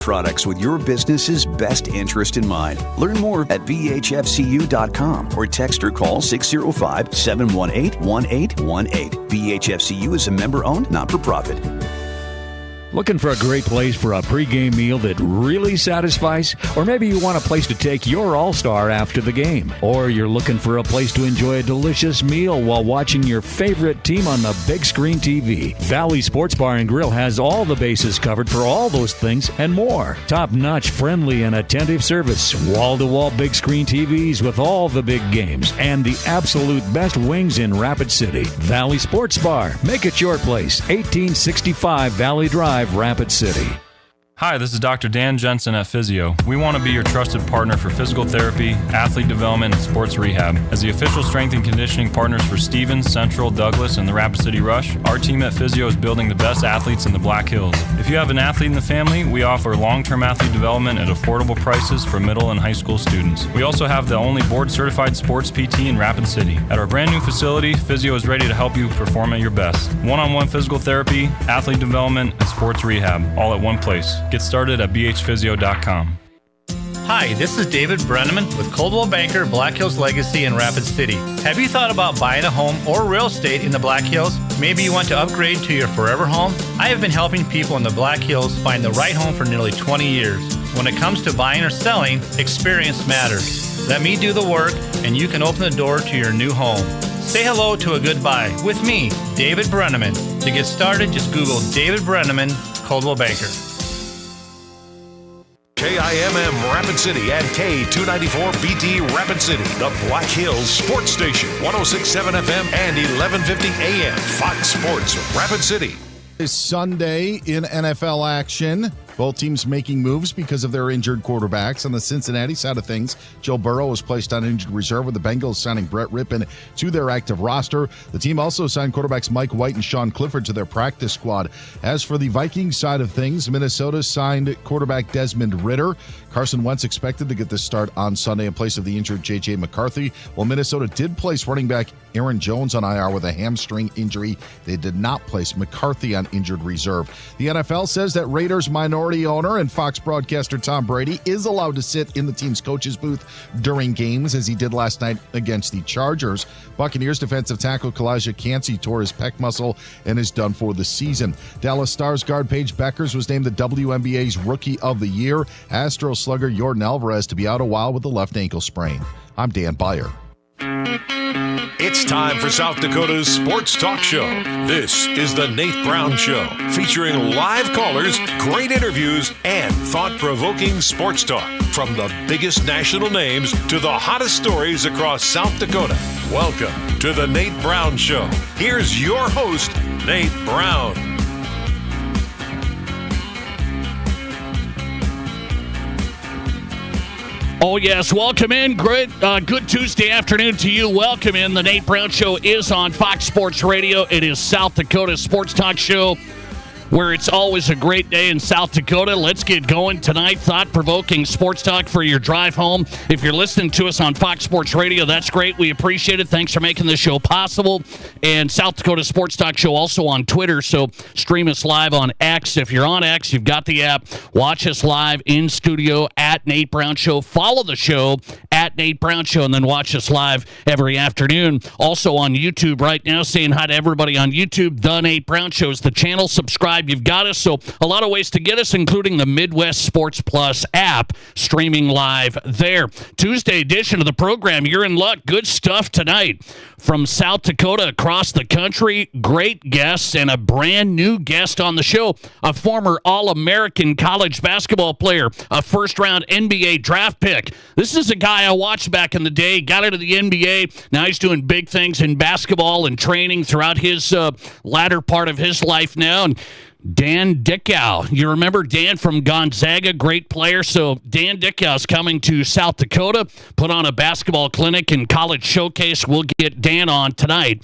Products with your business's best interest in mind. Learn more at bhfcu.com or text or call 605-718-1818. BHFCU is a member-owned, not-for-profit. Looking for a great place for a pregame meal that really satisfies? Or maybe you want a place to take your all-star after the game. Or you're looking for a place to enjoy a delicious meal while watching your favorite team on the big screen TV. Valley Sports Bar and Grill has all the bases covered for all those things and more. Top-notch, friendly, and attentive service. Wall-to-wall big screen TVs with all the big games. And the absolute best wings in Rapid City. Valley Sports Bar. Make it your place. 1865 Valley Drive, Rapid City. Hi, this is Dr. Dan Jensen at Physio. We want to be your trusted partner for physical therapy, athlete development, and sports rehab. As the official strength and conditioning partners for Stevens, Central, Douglas, and the Rapid City Rush, our team at Physio is building the best athletes in the Black Hills. If you have an athlete in the family, we offer long-term athlete development at affordable prices for middle and high school students. We also have the only board-certified sports PT in Rapid City. At our brand new facility, Physio is ready to help you perform at your best. One-on-one physical therapy, athlete development, and sports rehab, all at one place. Get started at bhphysio.com. Hi, this is David Brenneman with Coldwell Banker Black Hills Legacy in Rapid City. Have you thought about buying a home or real estate in the Black Hills? Maybe you want to upgrade to your forever home? I have been helping people in the Black Hills find the right home for nearly 20 years. When it comes to buying or selling, experience matters. Let me do the work and you can open the door to your new home. Say hello to a good buy with me, David Brenneman. To get started, just Google David Brenneman, Coldwell Banker. KIMM Rapid City and K294BT Rapid City, the Black Hills Sports Station, 106.7 FM and 1150 AM, Fox Sports Rapid City. This Sunday in NFL action, both teams making moves because of their injured quarterbacks. On the Cincinnati side of things, Joe Burrow was placed on injured reserve with the Bengals signing Brett Rippon to their active roster. The team also signed quarterbacks Mike White and Sean Clifford to their practice squad. As for the Vikings side of things, Minnesota signed quarterback Desmond Ridder. Carson Wentz expected to get the start on Sunday in place of the injured J.J. McCarthy. While Minnesota did place running back Aaron Jones on IR with a hamstring injury, they did not place McCarthy on injured reserve. The NFL says that Raiders minority owner and Fox broadcaster Tom Brady is allowed to sit in the team's coach's booth during games, as he did last night against the Chargers. Buccaneers defensive tackle Kalijah Kancey tore his pec muscle and is done for the season. Dallas Stars guard Paige Beckers was named the WNBA's Rookie of the Year. Astros slugger Yordan Alvarez to be out a while with a left ankle sprain. I'm Dan Byer. It's time for South Dakota's Sports Talk Show. This is the Nate Brown Show, featuring live callers, great interviews, and thought-provoking sports talk. From the biggest national names to the hottest stories across South Dakota. Welcome to the Nate Brown Show. Here's your host, Nate Brown. Oh, yes. Welcome in. Good Tuesday afternoon to you. Welcome in. The Nate Brown Show is on Fox Sports Radio. It is South Dakota's Sports Talk Show, where it's always a great day in South Dakota. Let's get going tonight. Thought-provoking sports talk for your drive home. If you're listening to us on Fox Sports Radio, that's great. We appreciate it. Thanks for making this show possible. And South Dakota Sports Talk Show also on Twitter, so stream us live on X. If you're on X, you've got the app. Watch us live in studio at Nate Brown Show. Follow the show at Nate Brown Show, and then watch us live every afternoon. Also on YouTube right now, saying hi to everybody on YouTube. The Nate Brown Show is the channel. Subscribe. You've got us. So a lot of ways to get us, including the Midwest Sports Plus app, streaming live there. Tuesday edition of the program. You're in luck. Good stuff tonight from South Dakota across the country. Great guests and a brand new guest on the show. A former All-American college basketball player, a first-round NBA draft pick. This is a guy I watched back in the day, got into the NBA. Now he's doing big things in basketball and training throughout his latter part of his life now. And Dan Dickau. You remember Dan from Gonzaga, great player. So Dan Dickau is coming to South Dakota, put on a basketball clinic and college showcase. We'll get Dan on tonight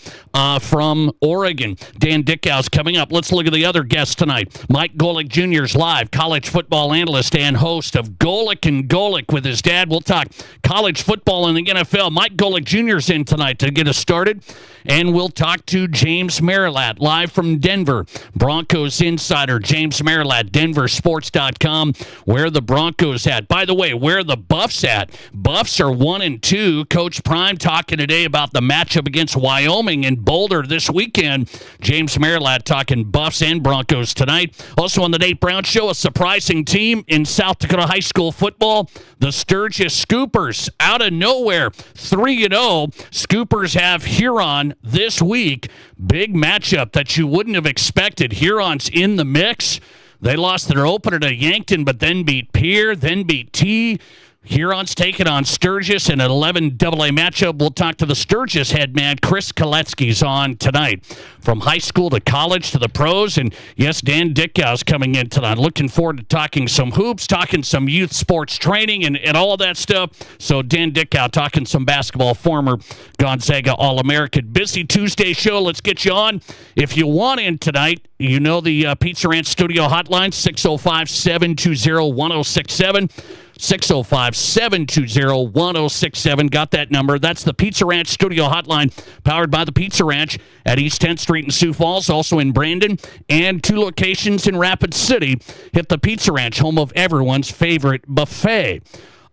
from Oregon. Dan Dickau is coming up. Let's look at the other guests tonight. Mike Golic Jr. is live, college football analyst and host of Golic and Golic with his dad. We'll talk college football and the NFL. Mike Golic Jr. is in tonight to get us started. And we'll talk to James Merilatt, live from Denver. Broncos insider, James Merilatt, DenverSports.com. Where are the Broncos at? By the way, where are the Buffs at? Buffs are 1-2. Coach Prime talking today about the matchup against Wyoming in Boulder this weekend. James Merilatt talking Buffs and Broncos tonight. Also on the Nate Brown Show, a surprising team in South Dakota high school football. The Sturgis Scoopers, out of nowhere, 3-0. Scoopers have Huron this week. Big matchup that you wouldn't have expected. Huron's in the mix. They lost their opener to Yankton, but then beat Pierre, then beat T. Huron's taking on Sturgis in an 11 AA matchup. We'll talk to the Sturgis head man, Chris Koletzky's on tonight. From high school to college to the pros. And yes, Dan Dickau's coming in tonight. Looking forward to talking some hoops, talking some youth sports training and all of that stuff. So Dan Dickau talking some basketball, former Gonzaga All-American. Busy Tuesday show. Let's get you on. If you want in tonight, you know the Pizza Ranch studio hotline, 605-720-1067. 605-720-1067. Got that number. That's the Pizza Ranch studio hotline, powered by the Pizza Ranch at East 10th Street in Sioux Falls, also in Brandon, and 2 locations in Rapid City. Hit the Pizza Ranch, home of everyone's favorite buffet.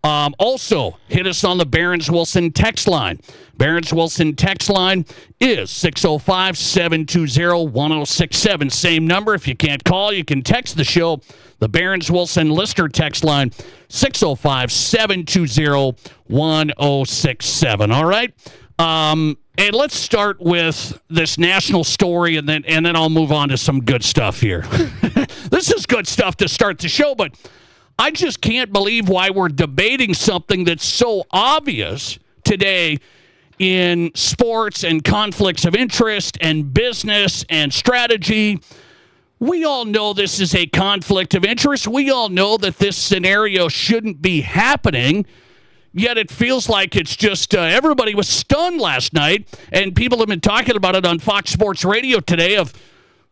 Also, hit us on the Barron's Wilson text line. Barron's Wilson text line is 605-720-1067. Same number. If you can't call, you can text the show. The Barron's Wilson listener text line, 605-720-1067. All right? And let's start with this national story, and then I'll move on to some good stuff here. This is good stuff to start the show, but I just can't believe why we're debating something that's so obvious today in sports and conflicts of interest and business and strategy. We all know this is a conflict of interest. We all know that this scenario shouldn't be happening, yet it feels like it's just everybody was stunned last night, and people have been talking about it on Fox Sports Radio today of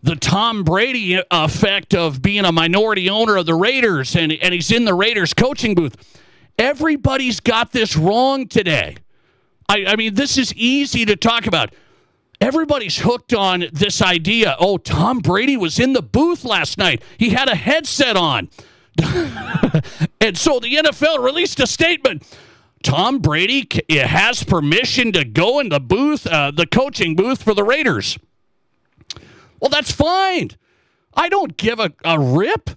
the Tom Brady effect of being a minority owner of the Raiders, and he's in the Raiders coaching booth. Everybody's got this wrong today. I mean, this is easy to talk about. Everybody's hooked on this idea. Oh, Tom Brady was in the booth last night. He had a headset on. And so the NFL released a statement. Tom Brady has permission to go in the booth, the coaching booth for the Raiders. Well, that's fine. I don't give a rip.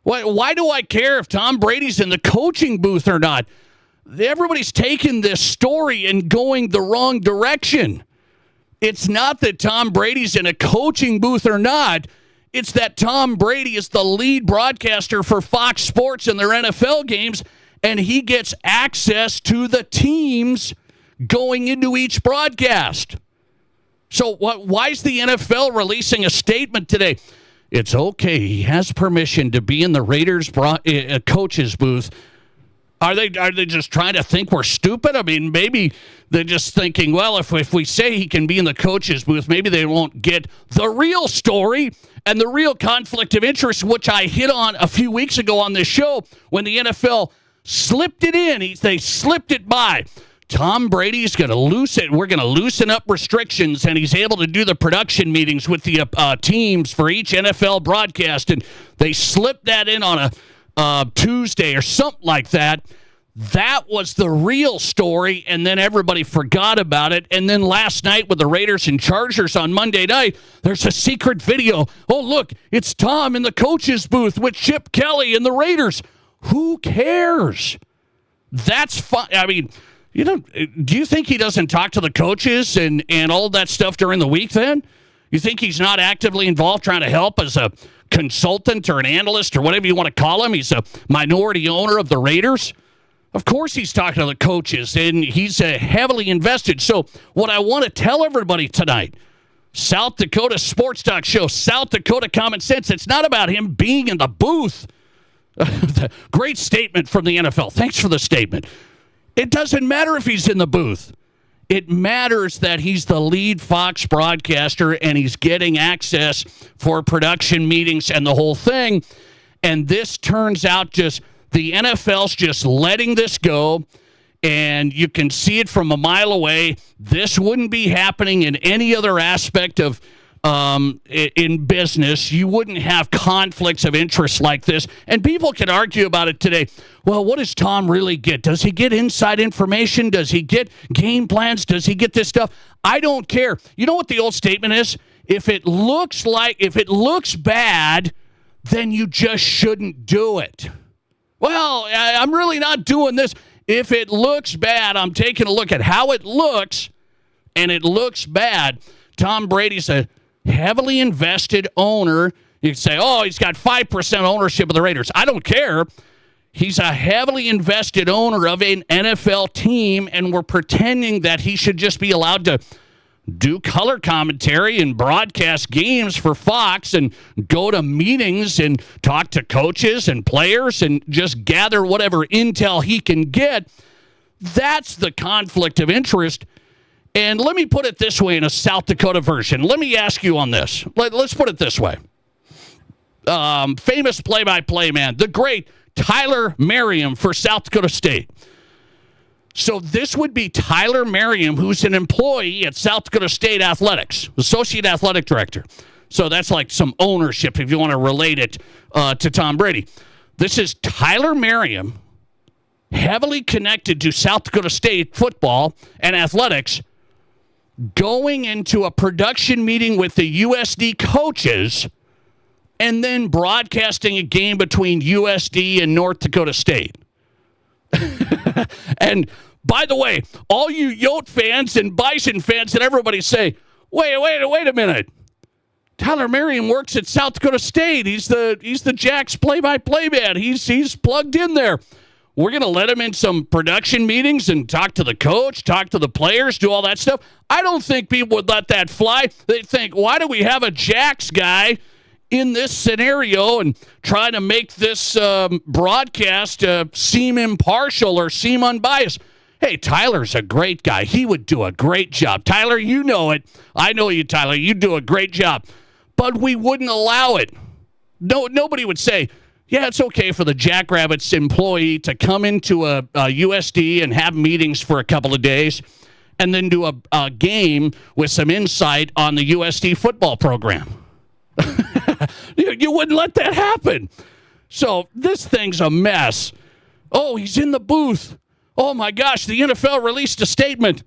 Why do I care if Tom Brady's in the coaching booth or not? Everybody's taking this story and going the wrong direction. It's not that Tom Brady's in a coaching booth or not. It's that Tom Brady is the lead broadcaster for Fox Sports in their NFL games, and he gets access to the teams going into each broadcast. So why is the NFL releasing a statement today? It's okay. He has permission to be in the Raiders coach's booth. Are they just trying to think we're stupid? I mean, maybe they're just thinking, well, if we say he can be in the coach's booth, maybe they won't get the real story and the real conflict of interest, which I hit on a few weeks ago on this show when the NFL slipped it in. They slipped it by. Tom Brady's going to loosen. We're going to loosen up restrictions, and he's able to do the production meetings with the teams for each NFL broadcast. And they slipped that in on a Tuesday or something like that. That was the real story, and then everybody forgot about it. And then last night with the Raiders and Chargers on Monday night, there's a secret video. Oh, look, it's Tom in the coach's booth with Chip Kelly and the Raiders. Who cares? That's fun. I mean, do you think he doesn't talk to the coaches and all that stuff during the week then? You think he's not actively involved trying to help as a consultant or an analyst or whatever you want to call him? He's a minority owner of the Raiders. Of course he's talking to the coaches, and he's heavily invested. So what I want to tell everybody tonight, South Dakota Sports Talk Show, South Dakota Common Sense, it's not about him being in the booth. Great statement from the NFL. Thanks for the statement. It doesn't matter if he's in the booth. It matters that he's the lead Fox broadcaster and he's getting access for production meetings and the whole thing. And this turns out the NFL's just letting this go, and you can see it from a mile away. This wouldn't be happening in any other aspect of in business, you wouldn't have conflicts of interest like this. And people can argue about it today. Well, what does Tom really get? Does he get inside information? Does he get game plans? Does he get this stuff? I don't care. You know what the old statement is? If it looks bad, then you just shouldn't do it. Well, I'm really not doing this. If it looks bad, I'm taking a look at how it looks, and it looks bad. Tom Brady's a heavily invested owner. You can say, oh, he's got 5% ownership of the Raiders. I don't care. He's a heavily invested owner of an NFL team, and we're pretending that he should just be allowed to do color commentary and broadcast games for Fox and go to meetings and talk to coaches and players and just gather whatever intel he can get. That's the conflict of interest. And let me put it this way in a South Dakota version. Let me ask you on this. Let's put it this way. Famous play-by-play man, the great Tyler Merriam for South Dakota State. So this would be Tyler Merriam, who's an employee at South Dakota State Athletics, Associate Athletic Director. So that's like some ownership if you want to relate it to Tom Brady. This is Tyler Merriam, heavily connected to South Dakota State football and athletics, going into a production meeting with the USD coaches and then broadcasting a game between USD and North Dakota State. And by the way, all you Yote fans and Bison fans and everybody say, wait a minute. Tyler Merriam works at South Dakota State. He's the Jack's play-by-play man. He's plugged in there. We're going to let him in some production meetings and talk to the coach, talk to the players, do all that stuff. I don't think people would let that fly. They'd think, why do we have a Jack's guy in this scenario and trying to make this broadcast seem impartial or seem unbiased? Hey, Tyler's a great guy. He would do a great job. Tyler, you know it. I know you, Tyler. You do a great job. But we wouldn't allow it. Nobody would say, yeah, it's okay for the Jackrabbits employee to come into a USD and have meetings for a couple of days and then do a game with some insight on the USD football program. You wouldn't let that happen. So this thing's a mess. Oh, he's in the booth. Oh, my gosh, the NFL released a statement.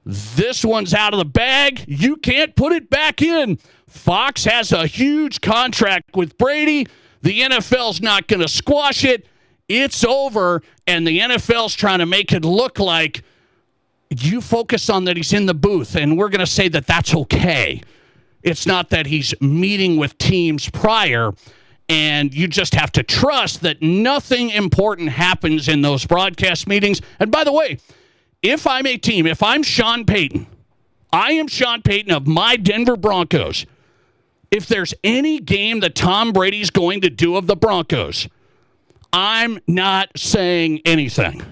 This one's out of the bag. You can't put it back in. Fox has a huge contract with Brady. The NFL's not going to squash it. It's over, and the NFL's trying to make it look like you focus on that he's in the booth, and we're going to say that that's okay. It's not that he's meeting with teams prior, and you just have to trust that nothing important happens in those broadcast meetings. And by the way, if I'm a team, if I'm Sean Payton, I am Sean Payton of my Denver Broncos. If there's any game that Tom Brady's going to do of the Broncos, I'm not saying anything.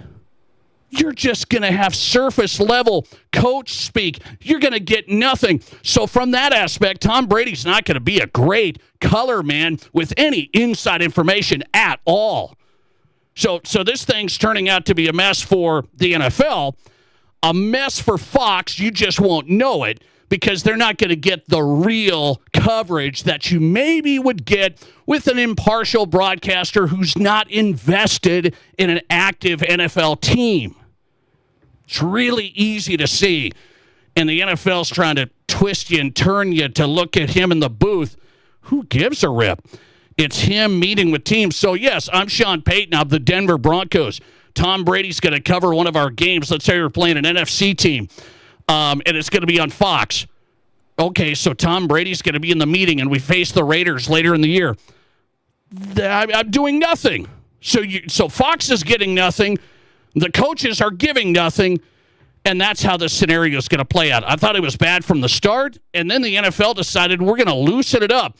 You're just going to have surface level coach speak. You're going to get nothing. So from that aspect, Tom Brady's not going to be a great color man with any inside information at all. So this thing's turning out to be a mess for the NFL, a mess for Fox. You just won't know it because they're not going to get the real coverage that you maybe would get with an impartial broadcaster who's not invested in an active NFL team. It's really easy to see. And the NFL's trying to twist you and turn you to look at him in the booth. Who gives a rip? It's him meeting with teams. So, yes, I'm Sean Payton of the Denver Broncos. Tom Brady's going to cover one of our games. Let's say we're playing an NFC team, and it's going to be on Fox. Okay, so Tom Brady's going to be in the meeting, and we face the Raiders later in the year. I'm doing nothing. So Fox is getting nothing. The coaches are giving nothing, and that's how this scenario is going to play out. I thought it was bad from the start, and then the NFL decided we're going to loosen it up.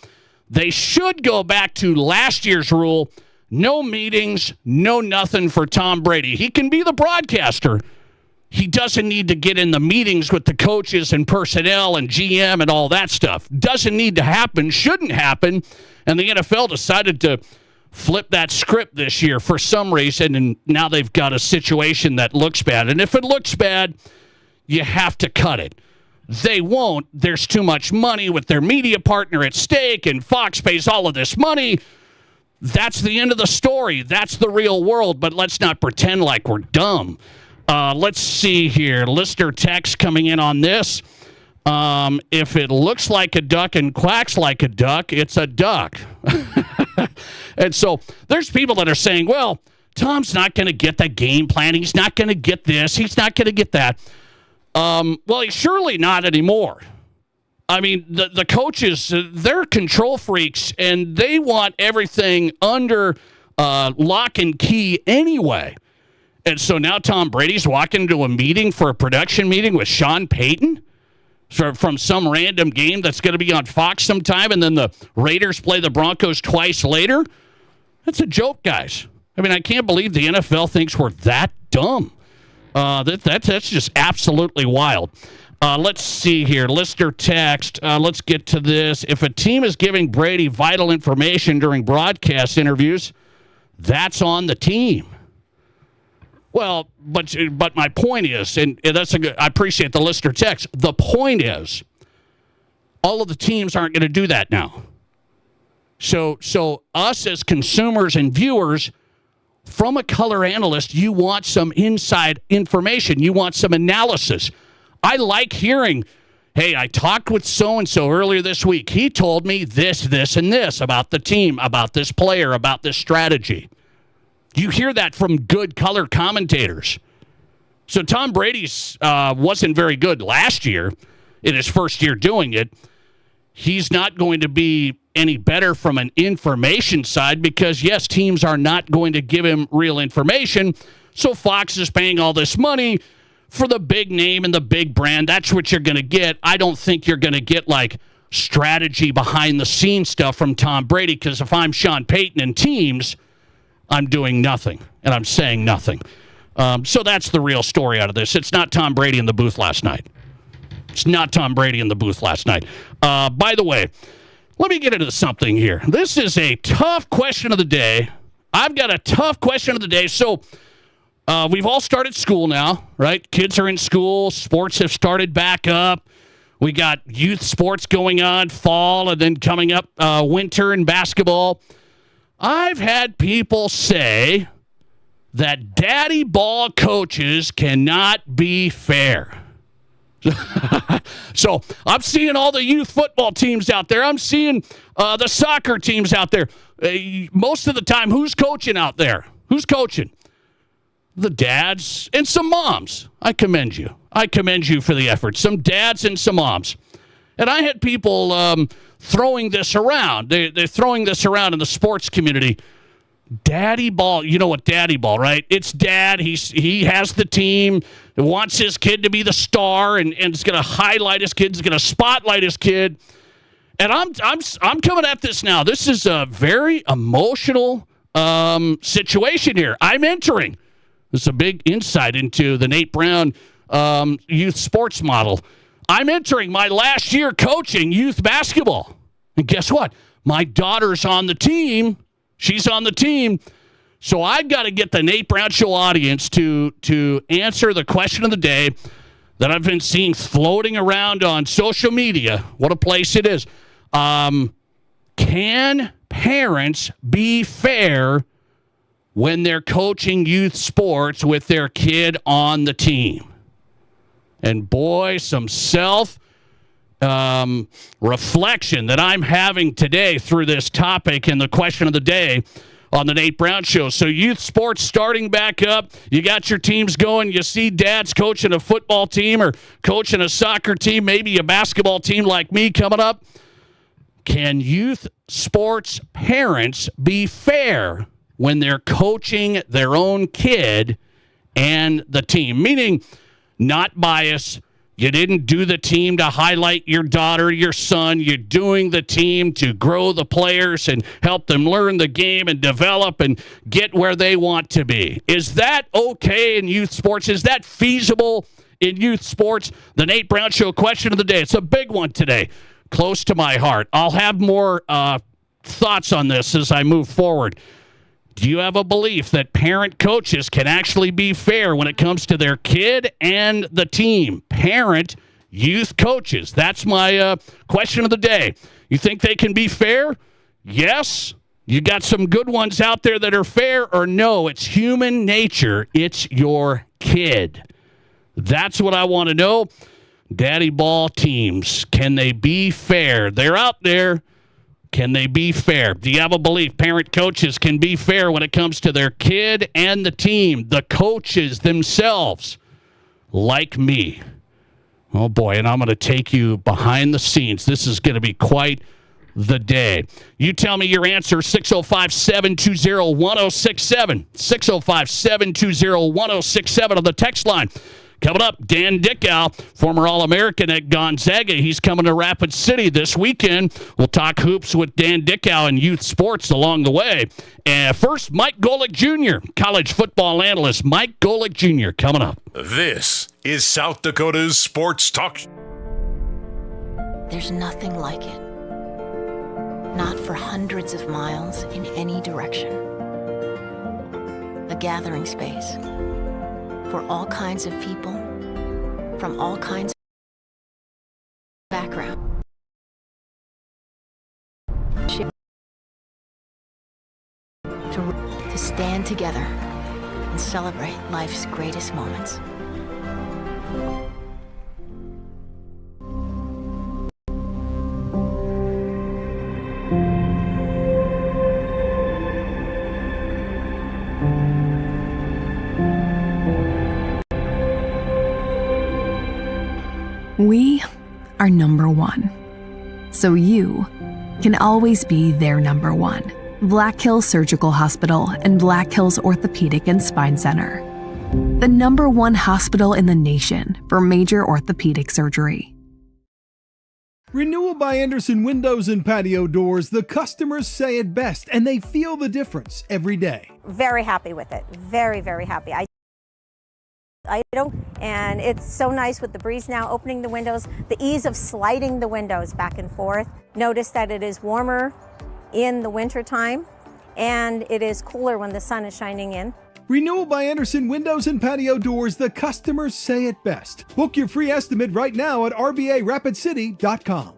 They should go back to last year's rule, no meetings, no nothing for Tom Brady. He can be the broadcaster. He doesn't need to get in the meetings with the coaches and personnel and GM and all that stuff. Doesn't need to happen, shouldn't happen, and the NFL decided to flip that script this year for some reason, and now they've got a situation that looks bad. And if it looks bad, you have to cut it. they won't. There's too much money with their media partner at stake, and Fox pays all of this money. That's the end of the story. That's the real world, but let's not pretend like we're dumb. Let's see here. Listener text coming in on this. If it looks like a duck and quacks like a duck, it's a duck. And so there's people that are saying, well, Tom's not going to get the game plan. He's not going to get this. He's not going to get that. Well, he's surely not anymore. I mean, the coaches, they're control freaks, and they want everything under lock and key anyway. And so now Tom Brady's walking into a meeting for a production meeting with Sean Payton from some random game that's going to be on Fox sometime, and then the Raiders play the Broncos twice later. That's a joke, guys. I mean, I can't believe the NFL thinks we're that dumb. That's just absolutely wild. Let's see here. Listener text. Let's get to this. If a team is giving Brady vital information during broadcast interviews, that's on the team. Well, but my point is, and that's I appreciate the listener text. The point is, all of the teams aren't going to do that now. So us as consumers and viewers, from a color analyst, you want some inside information. You want some analysis. I like hearing, hey, I talked with so-and-so earlier this week. He told me this, and this about the team, about this player, about this strategy. You hear that from good color commentators. So Tom Brady's wasn't very good last year in his first year doing it. He's not going to be any better from an information side because, yes, teams are not going to give him real information. So Fox is paying all this money for the big name and the big brand. That's what you're going to get. I don't think you're going to get, like, strategy behind-the-scenes stuff from Tom Brady because if I'm Sean Payton and teams, I'm doing nothing, and I'm saying nothing. So that's the real story out of this. It's not Tom Brady in the booth last night. It's not Tom Brady in the booth last night. By the way, let me get into something here. This is a tough question of the day. I've got a tough question of the day. So we've all started school now, right? Kids are in school. Sports have started back up. We got youth sports going on, fall, and then coming up winter and basketball. I've had people say that daddy ball coaches cannot be fair. So I'm seeing all the youth football teams out there. I'm seeing the soccer teams out there. Most of the time, who's coaching out there? Who's coaching? The dads and some moms. I commend you. I commend you for the effort. Some dads and some moms. And I had people throwing this around. They're throwing this around in the sports community. Daddy ball. You know what daddy ball, right? It's dad. He has the team. Wants his kid to be the star, and is going to highlight his kid. Is going to spotlight his kid. And I'm coming at this now. This is a very emotional situation here. I'm entering. This is a big insight into the Nate Brown youth sports model. I'm entering my last year coaching youth basketball. And guess what? My daughter's on the team. She's on the team. So I've got to get the Nate Brown Show audience to answer the question of the day that I've been seeing floating around on social media. What a place it is. Can parents be fair when they're coaching youth sports with their kid on the team? And boy, some reflection that I'm having today through this topic and the question of the day on the Nate Brown Show. So youth sports starting back up. You got your teams going. You see dads coaching a football team or coaching a soccer team, maybe a basketball team like me coming up. Can youth sports parents be fair when they're coaching their own kid and the team? Meaning, not bias. You didn't do the team to highlight your daughter, your son. You're doing the team to grow the players and help them learn the game and develop and get where they want to be. Is that okay in youth sports? Is that feasible in youth sports? The Nate Brown Show question of the day. It's a big one today, close to my heart. I'll have more thoughts on this as I move forward. Do you have a belief that parent coaches can actually be fair when it comes to their kid and the team? Parent, youth coaches. That's my question of the day. You think they can be fair? Yes. You got some good ones out there that are fair, or no? It's human nature. It's your kid. That's what I want to know. Daddy ball teams, can they be fair? They're out there. Can they be fair? Do you have a belief parent coaches can be fair when it comes to their kid and the team, the coaches themselves, like me? Oh, boy, and I'm going to take you behind the scenes. This is going to be quite the day. You tell me your answer, 605-720-1067. 605-720-1067 on the text line. Coming up, Dan Dickau, former All-American at Gonzaga. He's coming to Rapid City this weekend. We'll talk hoops with Dan Dickau and youth sports along the way. And first, Mike Golic Jr., college football analyst. Mike Golic Jr. coming up. This is South Dakota's Sports Talk. There's nothing like it. Not for hundreds of miles in any direction. A gathering space for all kinds of people from all kinds of backgrounds. To stand together and celebrate life's greatest moments. We are number one, so you can always be their number one. Black Hills Surgical Hospital and Black Hills Orthopedic and Spine Center. The number one hospital in the nation for major orthopedic surgery. Renewal by Anderson Windows and Patio Doors, the customers say it best, and they feel the difference every day. Very happy with it. Very, very happy. And it's so nice with the breeze now opening the windows, the ease of sliding the windows back and forth. Notice that it is warmer in the winter time and it is cooler when the sun is shining in. Renewal by Anderson Windows and Patio Doors, the customers say it best. Book your free estimate right now at RBARapidCity.com.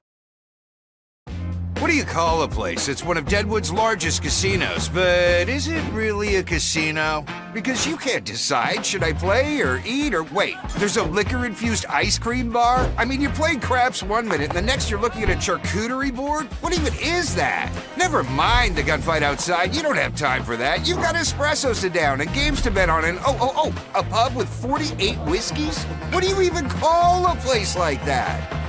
What do you call a place that's one of Deadwood's largest casinos, but is it really a casino? Because you can't decide, should I play or eat or wait, there's a liquor-infused ice cream bar? I mean, you're playing craps one minute and the next you're looking at a charcuterie board? What even is that? Never mind the gunfight outside, you don't have time for that. You've got espressos to down and games to bet on and a pub with 48 whiskeys? What do you even call a place like that?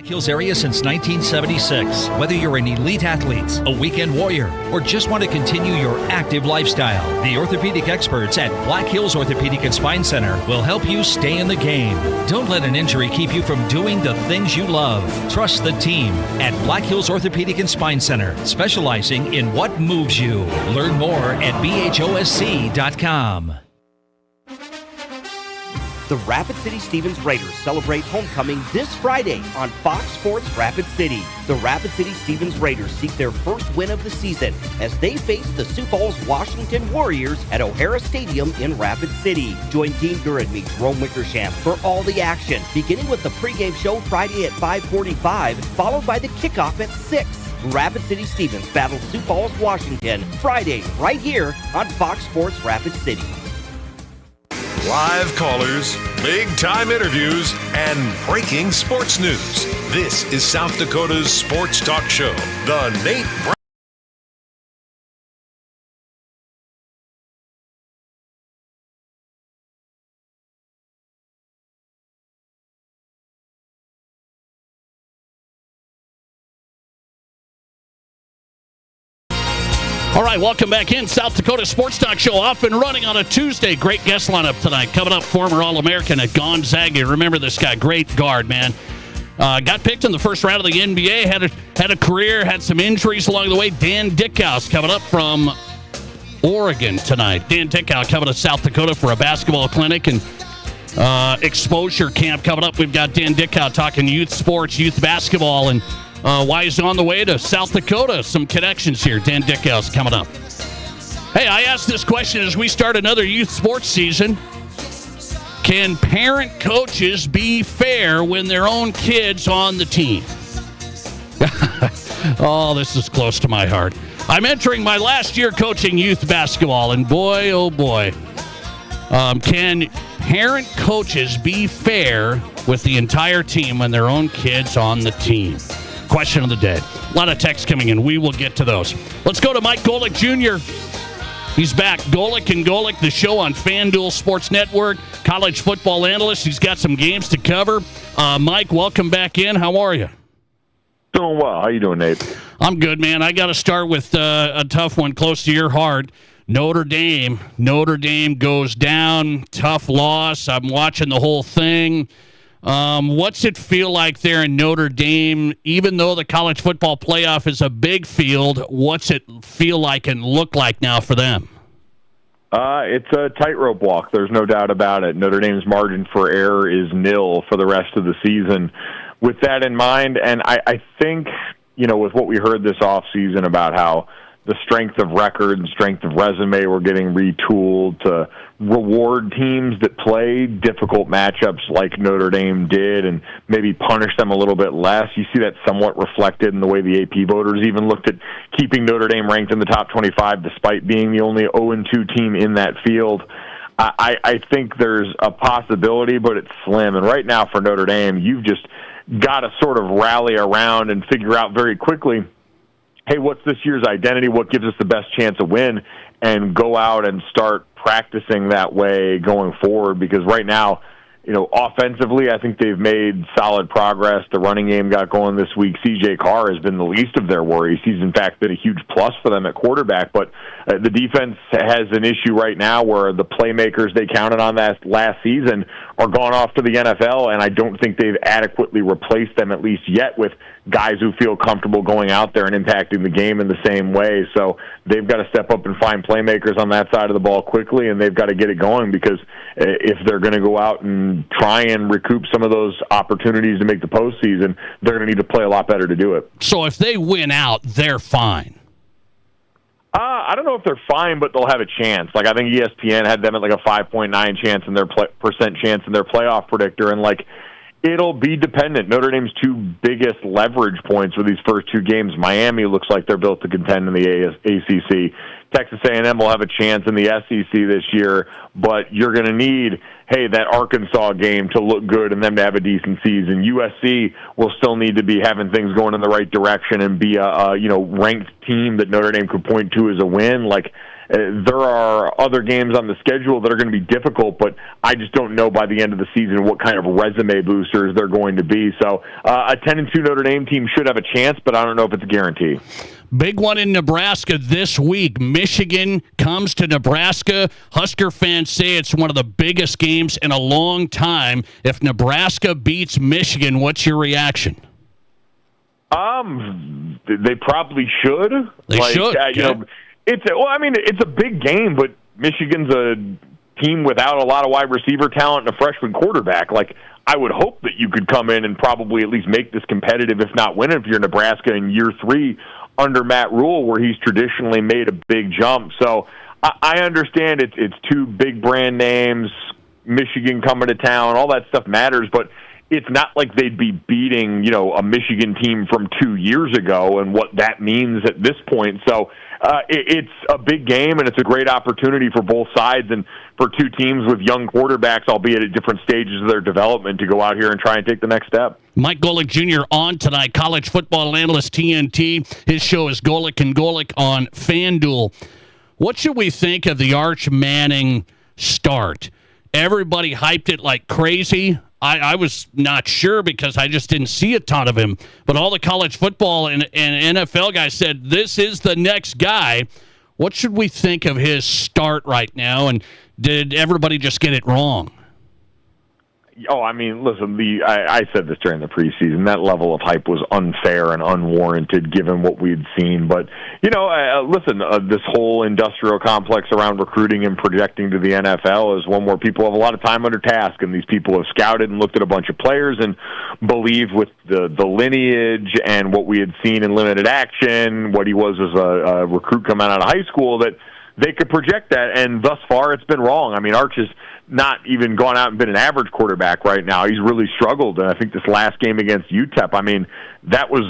Hills area since 1976. Whether you're an elite athlete, a weekend warrior, or just want to continue your active lifestyle, the orthopedic experts at Black Hills Orthopedic and Spine Center will help you stay in the game. Don't let an injury keep you from doing the things you love. Trust the team at Black Hills Orthopedic and Spine Center, specializing in what moves you. Learn more at bhosc.com. The Rapid City Stevens Raiders celebrate homecoming this Friday on Fox Sports Rapid City. The Rapid City Stevens Raiders seek their first win of the season as they face the Sioux Falls Washington Warriors at O'Hara Stadium in Rapid City. Join Dean Duran meets Rome Wickersham for all the action, beginning with the pregame show Friday at 5:45, followed by the kickoff at 6. Rapid City Stevens battle Sioux Falls, Washington, Friday, right here on Fox Sports Rapid City. Live callers, big-time interviews, and breaking sports news. This is South Dakota's Sports Talk Show, The Nate Brown. All right, welcome back in. South Dakota Sports Talk Show off and running on a Tuesday. Great guest lineup tonight. Coming up, former All-American at Gonzaga. Remember this guy, great guard, man. Got picked in the first round of the NBA, had a career, had some injuries along the way. Dan Dickau coming up from Oregon tonight. Dan Dickau coming to South Dakota for a basketball clinic and exposure camp coming up. We've got Dan Dickau talking youth sports, youth basketball, and why he's on the way to South Dakota. Some connections here. Dan Dickau's coming up. Hey, I asked this question as we start another youth sports season. Can parent coaches be fair when their own kid's on the team? Oh, this is close to my heart. I'm entering my last year coaching youth basketball, and boy, oh boy, can parent coaches be fair with the entire team when their own kid's on the team? Question of the day. A lot of texts coming in. We will get to those. Let's go to Mike Golic Jr. He's back. Golic and Golic, the show on FanDuel Sports Network. College football analyst. He's got some games to cover. Mike, welcome back in. How are you? Doing well. How you doing, Nate? I'm good, man. I got to start with a tough one close to your heart. Notre Dame. Notre Dame goes down. Tough loss. I'm watching the whole thing. What's it feel like there in Notre Dame? Even though the college football playoff is a big field, what's it feel like and look like now for them? It's a tightrope walk. There's no doubt about it. Notre Dame's margin for error is nil for the rest of the season. With that in mind, and I think, with what we heard this offseason about how the strength of record and strength of resume were getting retooled to reward teams that play difficult matchups like Notre Dame did and maybe punish them a little bit less. You see that somewhat reflected in the way the AP voters even looked at keeping Notre Dame ranked in the top 25 despite being the only 0-2 team in that field. I think there's a possibility, but it's slim. And right now for Notre Dame, you've just got to sort of rally around and figure out very quickly, hey, what's this year's identity? What gives us the best chance of win? And go out and start practicing that way going forward. Because right now, offensively, I think they've made solid progress. The running game got going this week. C.J. Carr has been the least of their worries. He's, in fact, been a huge plus for them at quarterback. But the defense has an issue right now where the playmakers they counted on that last season are gone off to the NFL, and I don't think they've adequately replaced them, at least yet, with guys who feel comfortable going out there and impacting the game in the same way. So they've got to step up and find playmakers on that side of the ball quickly, and they've got to get it going because if they're going to go out and try and recoup some of those opportunities to make the postseason, they're going to need to play a lot better to do it. So if they win out, they're fine. I don't know if they're fine, but they'll have a chance. Like I think ESPN had them at like a 5.9 chance in their percent chance in their playoff predictor, and it'll be dependent. Notre Dame's two biggest leverage points for these first two games. Miami looks like they're built to contend in the ACC. Texas A&M will have a chance in the SEC this year, but you're going to need, that Arkansas game to look good and them to have a decent season. USC will still need to be having things going in the right direction and be a ranked team that Notre Dame could point to as a win. There are other games on the schedule that are going to be difficult, but I just don't know by the end of the season what kind of resume boosters they're going to be. So a 10-2 Notre Dame team should have a chance, but I don't know if it's a guarantee. Big one in Nebraska this week. Michigan comes to Nebraska. Husker fans say it's one of the biggest games in a long time. If Nebraska beats Michigan, what's your reaction? They probably should. They should. It's a big game, but Michigan's a team without a lot of wide receiver talent and a freshman quarterback. I would hope that you could come in and probably at least make this competitive, if not win it, if you're Nebraska in year 3 under Matt Rule, where he's traditionally made a big jump. So I understand it's two big brand names, Michigan coming to town, all that stuff matters, but it's not like they'd be beating, a Michigan team from 2 years ago and what that means at this point. So it's a big game, and it's a great opportunity for both sides and for two teams with young quarterbacks, albeit at different stages of their development, to go out here and try and take the next step. Mike Golic Jr. on tonight, college football analyst, TNT. His show is Golic and Golic on FanDuel. What should we think of the Arch Manning start? Everybody hyped it like crazy. I was not sure because I just didn't see a ton of him. But all the college football and NFL guys said this is the next guy. What should we think of his start right now, and did everybody just get it wrong? Oh, I mean, listen, I said this during the preseason. That level of hype was unfair and unwarranted given what we'd seen. But, listen, this whole industrial complex around recruiting and projecting to the NFL is one where people have a lot of time under task, and these people have scouted and looked at a bunch of players and believe with the lineage and what we had seen in limited action, what he was as a recruit coming out of high school, that they could project that, and thus far it's been wrong. I mean, Arch has not even gone out and been an average quarterback right now. He's really struggled, and I think this last game against UTEP, I mean, that was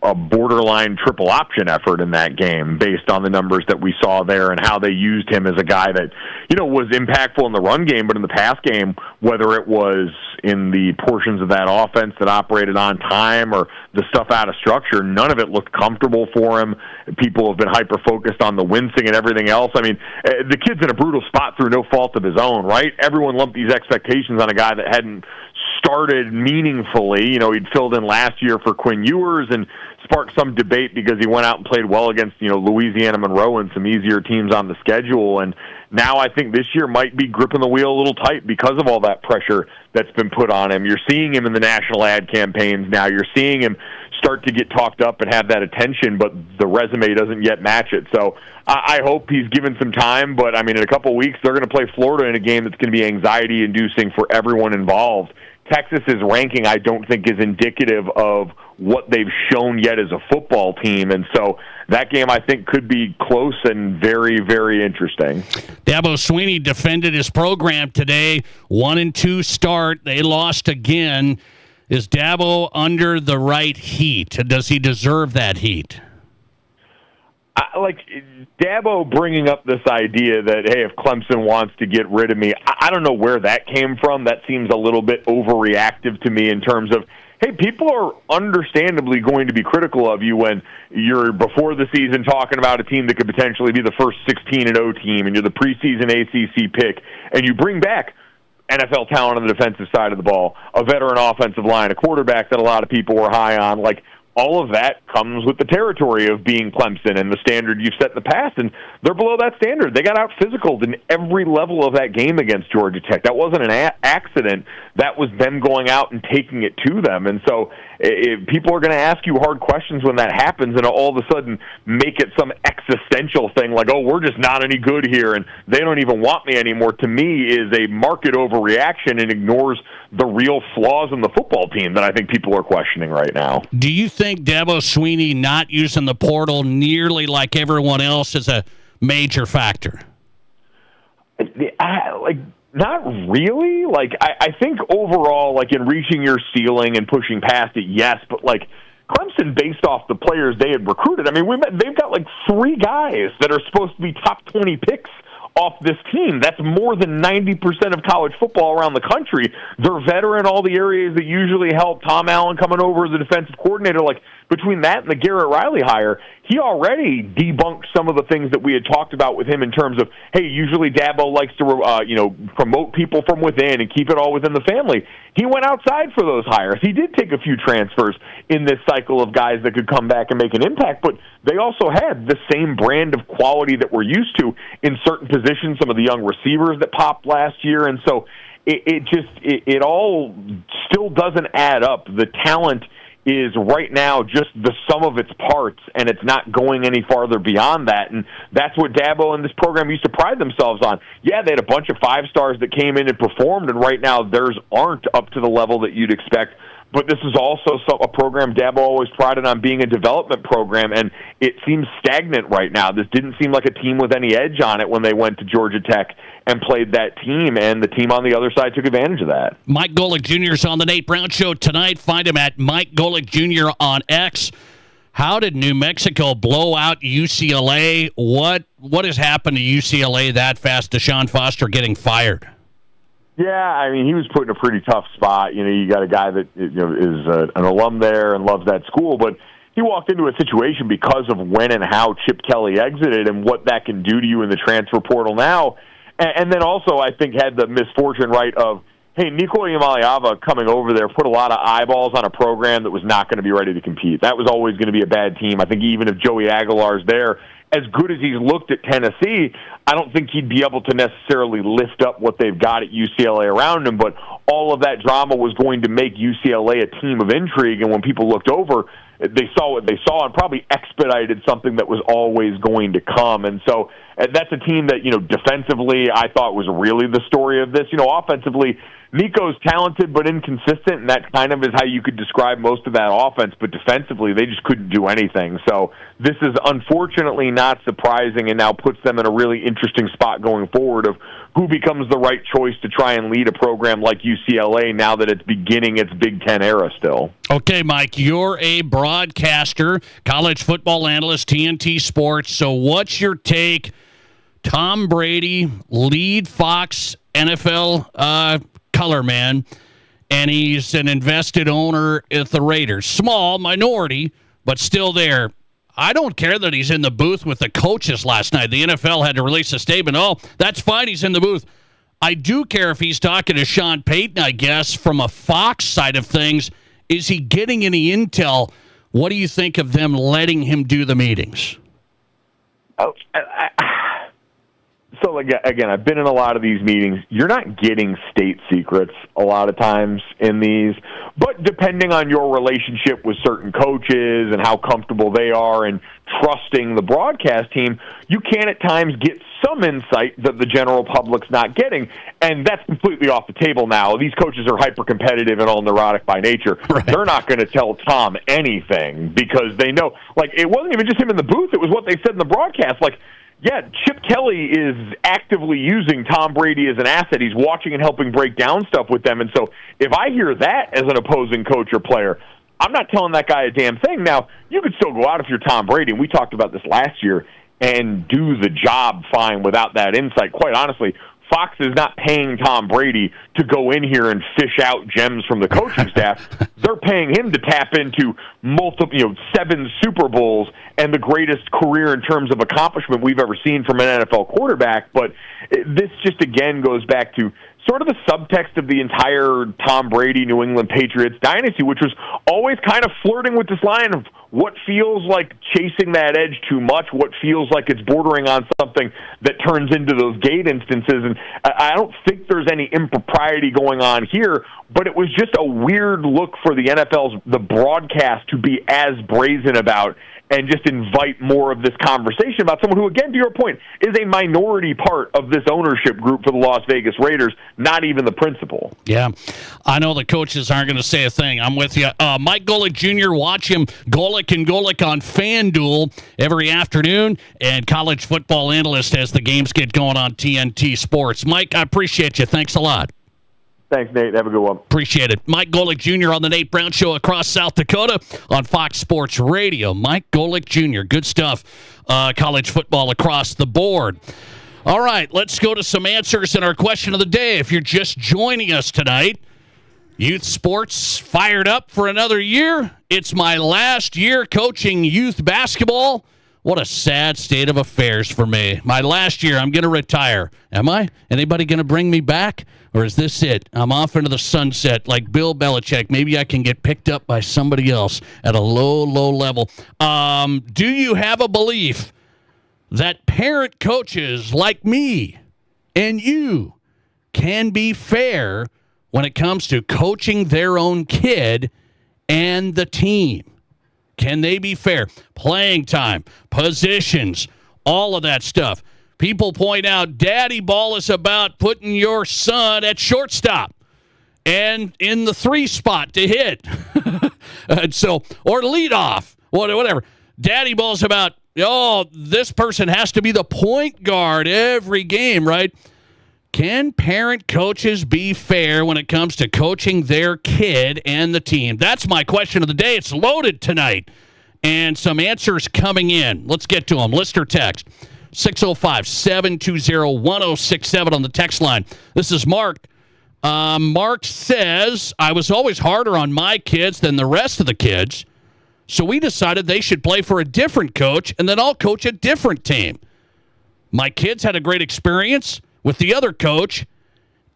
a borderline triple option effort in that game based on the numbers that we saw there and how they used him as a guy that, was impactful in the run game, but in the pass game, whether it was in the portions of that offense that operated on time or the stuff out of structure, none of it looked comfortable for him. People have been hyper-focused on the wincing and everything else. I mean, the kid's in a brutal spot through no fault of his own, right? Everyone lumped these expectations on a guy that hadn't started meaningfully. He'd filled in last year for Quinn Ewers and sparked some debate because he went out and played well against, Louisiana Monroe and some easier teams on the schedule. And now I think this year might be gripping the wheel a little tight because of all that pressure that's been put on him. You're seeing him in the national ad campaigns now. You're seeing him start to get talked up and have that attention, but the resume doesn't yet match it. So I hope he's given some time, but I mean, in a couple of weeks, they're going to play Florida in a game that's going to be anxiety-inducing for everyone involved. Texas's ranking, I don't think, is indicative of what they've shown yet as a football team, and so that game, I think, could be close and very, very interesting. Dabo Swinney defended his program today, 1-2 start. They lost again. Is Dabo under the right heat? Does he deserve that heat? Dabo bringing up this idea that, hey, if Clemson wants to get rid of me, I don't know where that came from. That seems a little bit overreactive to me in terms of, hey, people are understandably going to be critical of you when you're before the season talking about a team that could potentially be the first 16-0 team, and you're the preseason ACC pick, and you bring back NFL talent on the defensive side of the ball, a veteran offensive line, a quarterback that a lot of people were high on. All of that comes with the territory of being Clemson and the standard you've set in the past, and they're below that standard. They got out-physicaled in every level of that game against Georgia Tech. That wasn't an accident. That was them going out and taking it to them. And so if people are going to ask you hard questions when that happens and all of a sudden make it some existential thing like, oh, we're just not any good here and they don't even want me anymore, to me is a market overreaction and ignores the real flaws in the football team that I think people are questioning right now. Do you think Dabo Swinney not using the portal nearly like everyone else is a major factor? Not really. I think overall, in reaching your ceiling and pushing past it, yes, but Clemson, based off the players they had recruited, I mean, they've got 3 guys that are supposed to be top 20 picks off this team. That's more than 90% of college football around the country. They're veteran all the areas that usually help. Tom Allen coming over as a defensive coordinator, between that and the Garrett Riley hire, he already debunked some of the things that we had talked about with him in terms of, hey, usually Dabo likes to, promote people from within and keep it all within the family. He went outside for those hires. He did take a few transfers in this cycle of guys that could come back and make an impact, but they also had the same brand of quality that we're used to in certain positions, some of the young receivers that popped last year, and so it all still doesn't add up. The talent is right now just the sum of its parts, and it's not going any farther beyond that. And that's what Dabo and this program used to pride themselves on. Yeah, they had a bunch of 5-stars that came in and performed, and right now theirs aren't up to the level that you'd expect. But this is also a program Dabo always prided on being a development program, and it seems stagnant right now. This didn't seem like a team with any edge on it when they went to Georgia Tech and played that team, and the team on the other side took advantage of that. Mike Golic Jr. is on the Nate Brown Show tonight. Find him at Mike Golic Jr. on X. How did New Mexico blow out UCLA? What has happened to UCLA that fast? Deshaun Foster getting fired. Yeah, I mean, he was put in a pretty tough spot. You got a guy that is an alum there and loves that school, but he walked into a situation because of when and how Chip Kelly exited and what that can do to you in the transfer portal now. And then also, I think, had the misfortune, right, of, hey, Nico Iamaleava coming over there put a lot of eyeballs on a program that was not going to be ready to compete. That was always going to be a bad team. I think even if Joey Aguilar's there, as good as he's looked at Tennessee, I don't think he'd be able to necessarily lift up what they've got at UCLA around him, but all of that drama was going to make UCLA a team of intrigue, and when people looked over, they saw what they saw and probably expedited something that was always going to come. And so that's a team that, defensively I thought was really the story of this. Offensively, Nico's talented but inconsistent, and that kind of is how you could describe most of that offense, but defensively they just couldn't do anything. So this is unfortunately not surprising and now puts them in a really interesting spot going forward of who becomes the right choice to try and lead a program like UCLA now that it's beginning its Big Ten era still. Okay, Mike, you're a broadcaster, college football analyst, TNT Sports, so what's your take? Tom Brady, lead Fox NFL color man, and he's an invested owner at the Raiders. Small minority, but still there. I don't care that he's in the booth with the coaches last night. The NFL had to release a statement. Oh, that's fine, he's in the booth. I do care if he's talking to Sean Payton, I guess, from a Fox side of things. Is he getting any intel? What do you think of them letting him do the meetings? So, again, I've been in a lot of these meetings. You're not getting state secrets a lot of times in these, but depending on your relationship with certain coaches and how comfortable they are and trusting the broadcast team, you can at times get some insight that the general public's not getting, and that's completely off the table now. These coaches are hyper-competitive and all neurotic by nature. Right. They're not going to tell Tom anything because they know. It wasn't even just him in the booth. It was what they said in the broadcast. Yeah, Chip Kelly is actively using Tom Brady as an asset. He's watching and helping break down stuff with them. And so if I hear that as an opposing coach or player, I'm not telling that guy a damn thing. Now, you could still go out if you're Tom Brady, and we talked about this last year, and do the job fine without that insight. Quite honestly, Fox is not paying Tom Brady to go in here and fish out gems from the coaching staff. They're paying him to tap into 7 Super Bowls and the greatest career in terms of accomplishment we've ever seen from an NFL quarterback. But this just, again, goes back to sort of the subtext of the entire Tom Brady New England Patriots dynasty, which was always kind of flirting with this line of what feels like chasing that edge too much, what feels like it's bordering on something that turns into those gate instances. And I don't think there's any impropriety going on here, but it was just a weird look for the the broadcast to be as brazen about and just invite more of this conversation about someone who, again, to your point, is a minority part of this ownership group for the Las Vegas Raiders, not even the principal. Yeah, I know the coaches aren't going to say a thing. I'm with you. Mike Golic Jr., watch him, Golic and Golic on FanDuel every afternoon, and college football analyst as the games get going on TNT Sports. Mike, I appreciate you. Thanks a lot. Thanks, Nate. Have a good one. Appreciate it. Mike Golic Jr. on the Nate Brown Show across South Dakota on Fox Sports Radio. Mike Golic Jr. Good stuff. College football across the board. All right, let's go to some answers in our question of the day. If you're just joining us tonight, youth sports fired up for another year. It's my last year coaching youth basketball. What a sad state of affairs for me. My last year, I'm going to retire. Am I? Anybody going to bring me back? Or is this it? I'm off into the sunset like Bill Belichick. Maybe I can get picked up by somebody else at a low level. Do you have a belief that parent coaches like me and you can be fair when it comes to coaching their own kid and the team? Can they be fair? Playing time, positions, all of that stuff. People point out daddy ball is about putting your son at shortstop and in the 3 spot to hit. And so, or lead off, whatever. Daddy ball is about, this person has to be the point guard every game, right? Can parent coaches be fair when it comes to coaching their kid and the team? That's my question of the day. It's loaded tonight. And some answers coming in. Let's get to them. Listener text, 605-720-1067 on the text line. This is Mark. Mark says, I was always harder on my kids than the rest of the kids, so we decided they should play for a different coach, and then I'll coach a different team. My kids had a great experience with the other coach,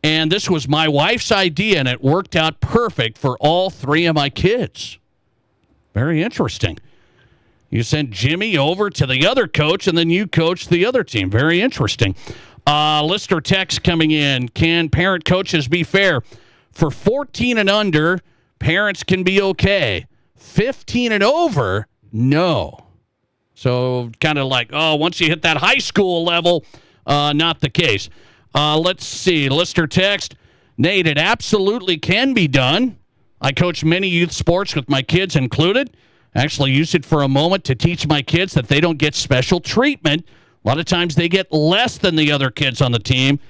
and this was my wife's idea, and it worked out perfect for all 3 of my kids. Very interesting. You sent Jimmy over to the other coach, and then you coached the other team. Very interesting. Listener text coming in. Can parent coaches be fair? For 14 and under, parents can be okay. 15 and over, no. So kind of like, once you hit that high school level, not the case. Let's see. Listener text. Nate, it absolutely can be done. I coach many youth sports with my kids included. Actually used it for a moment to teach my kids that they don't get special treatment. A lot of times they get less than the other kids on the team.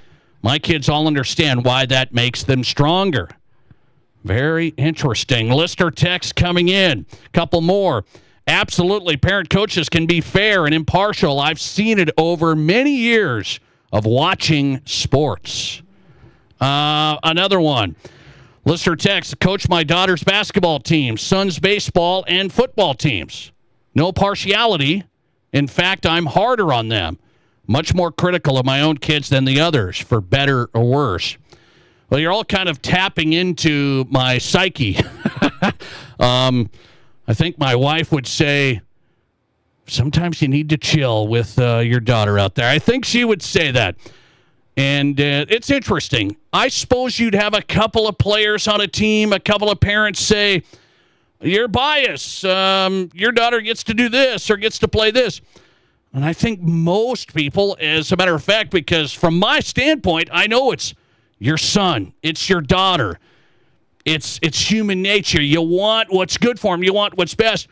My kids all understand why that makes them stronger. Very interesting. Listener text coming in. Couple more. Absolutely, parent coaches can be fair and impartial. I've seen it over many years of watching sports. Another one. Listener text, coach my daughter's basketball team, son's baseball and football teams. No partiality. In fact, I'm harder on them. Much more critical of my own kids than the others, for better or worse. Well, you're all kind of tapping into my psyche. I think my wife would say, sometimes you need to chill with your daughter out there. I think she would say that. And it's interesting. I suppose you'd have a couple of players on a team, a couple of parents say, you're biased. Your daughter gets to do this or gets to play this. And I think most people, as a matter of fact, because from my standpoint, I know it's your son. It's your daughter. It's human nature. You want what's good for them. You want what's best.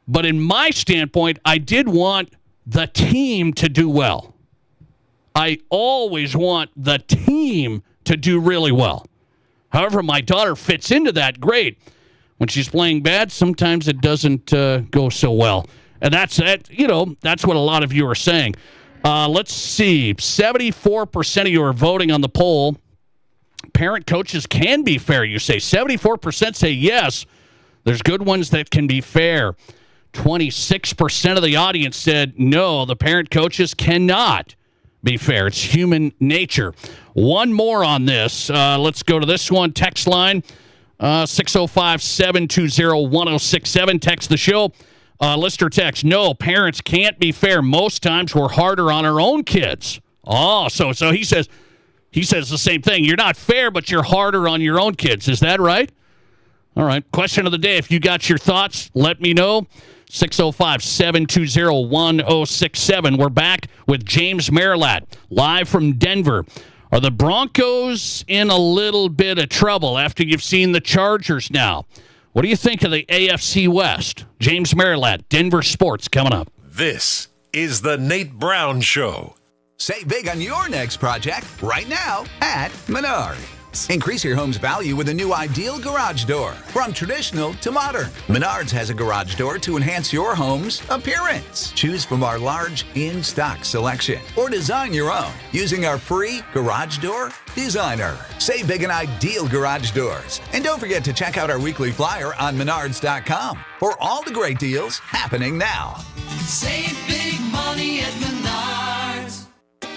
But in my standpoint, I did want the team to do well. I always want the team to do really well. However, my daughter fits into that great. When she's playing bad, sometimes it doesn't go so well. And that's what a lot of you are saying. Let's see. 74% of you are voting on the poll. Parent coaches can be fair, you say. 74% say yes. There's good ones that can be fair. 26% of the audience said no, the parent coaches cannot be fair. It's human nature. One more on this. Let's go to this one. Text line 605-720-1067. Text the show. Listener text. No, parents can't be fair. Most times we're harder on our own kids. So he says the same thing. You're not fair, but you're harder on your own kids. Is that right? All right. Question of the day. If you got your thoughts, let me know. 605-720-1067. We're back with James Merilatt, live from Denver. Are the Broncos in a little bit of trouble after you've seen the Chargers now? What do you think of the AFC West? James Merilatt, Denver Sports, coming up. This is the Nate Brown Show. Save big on your next project right now at Menards. Increase your home's value with a new ideal garage door. From traditional to modern, Menards has a garage door to enhance your home's appearance. Choose from our large in-stock selection or design your own using our free Garage Door Designer. Save big on ideal garage doors. And don't forget to check out our weekly flyer on Menards.com for all the great deals happening now. Save big money at Menards.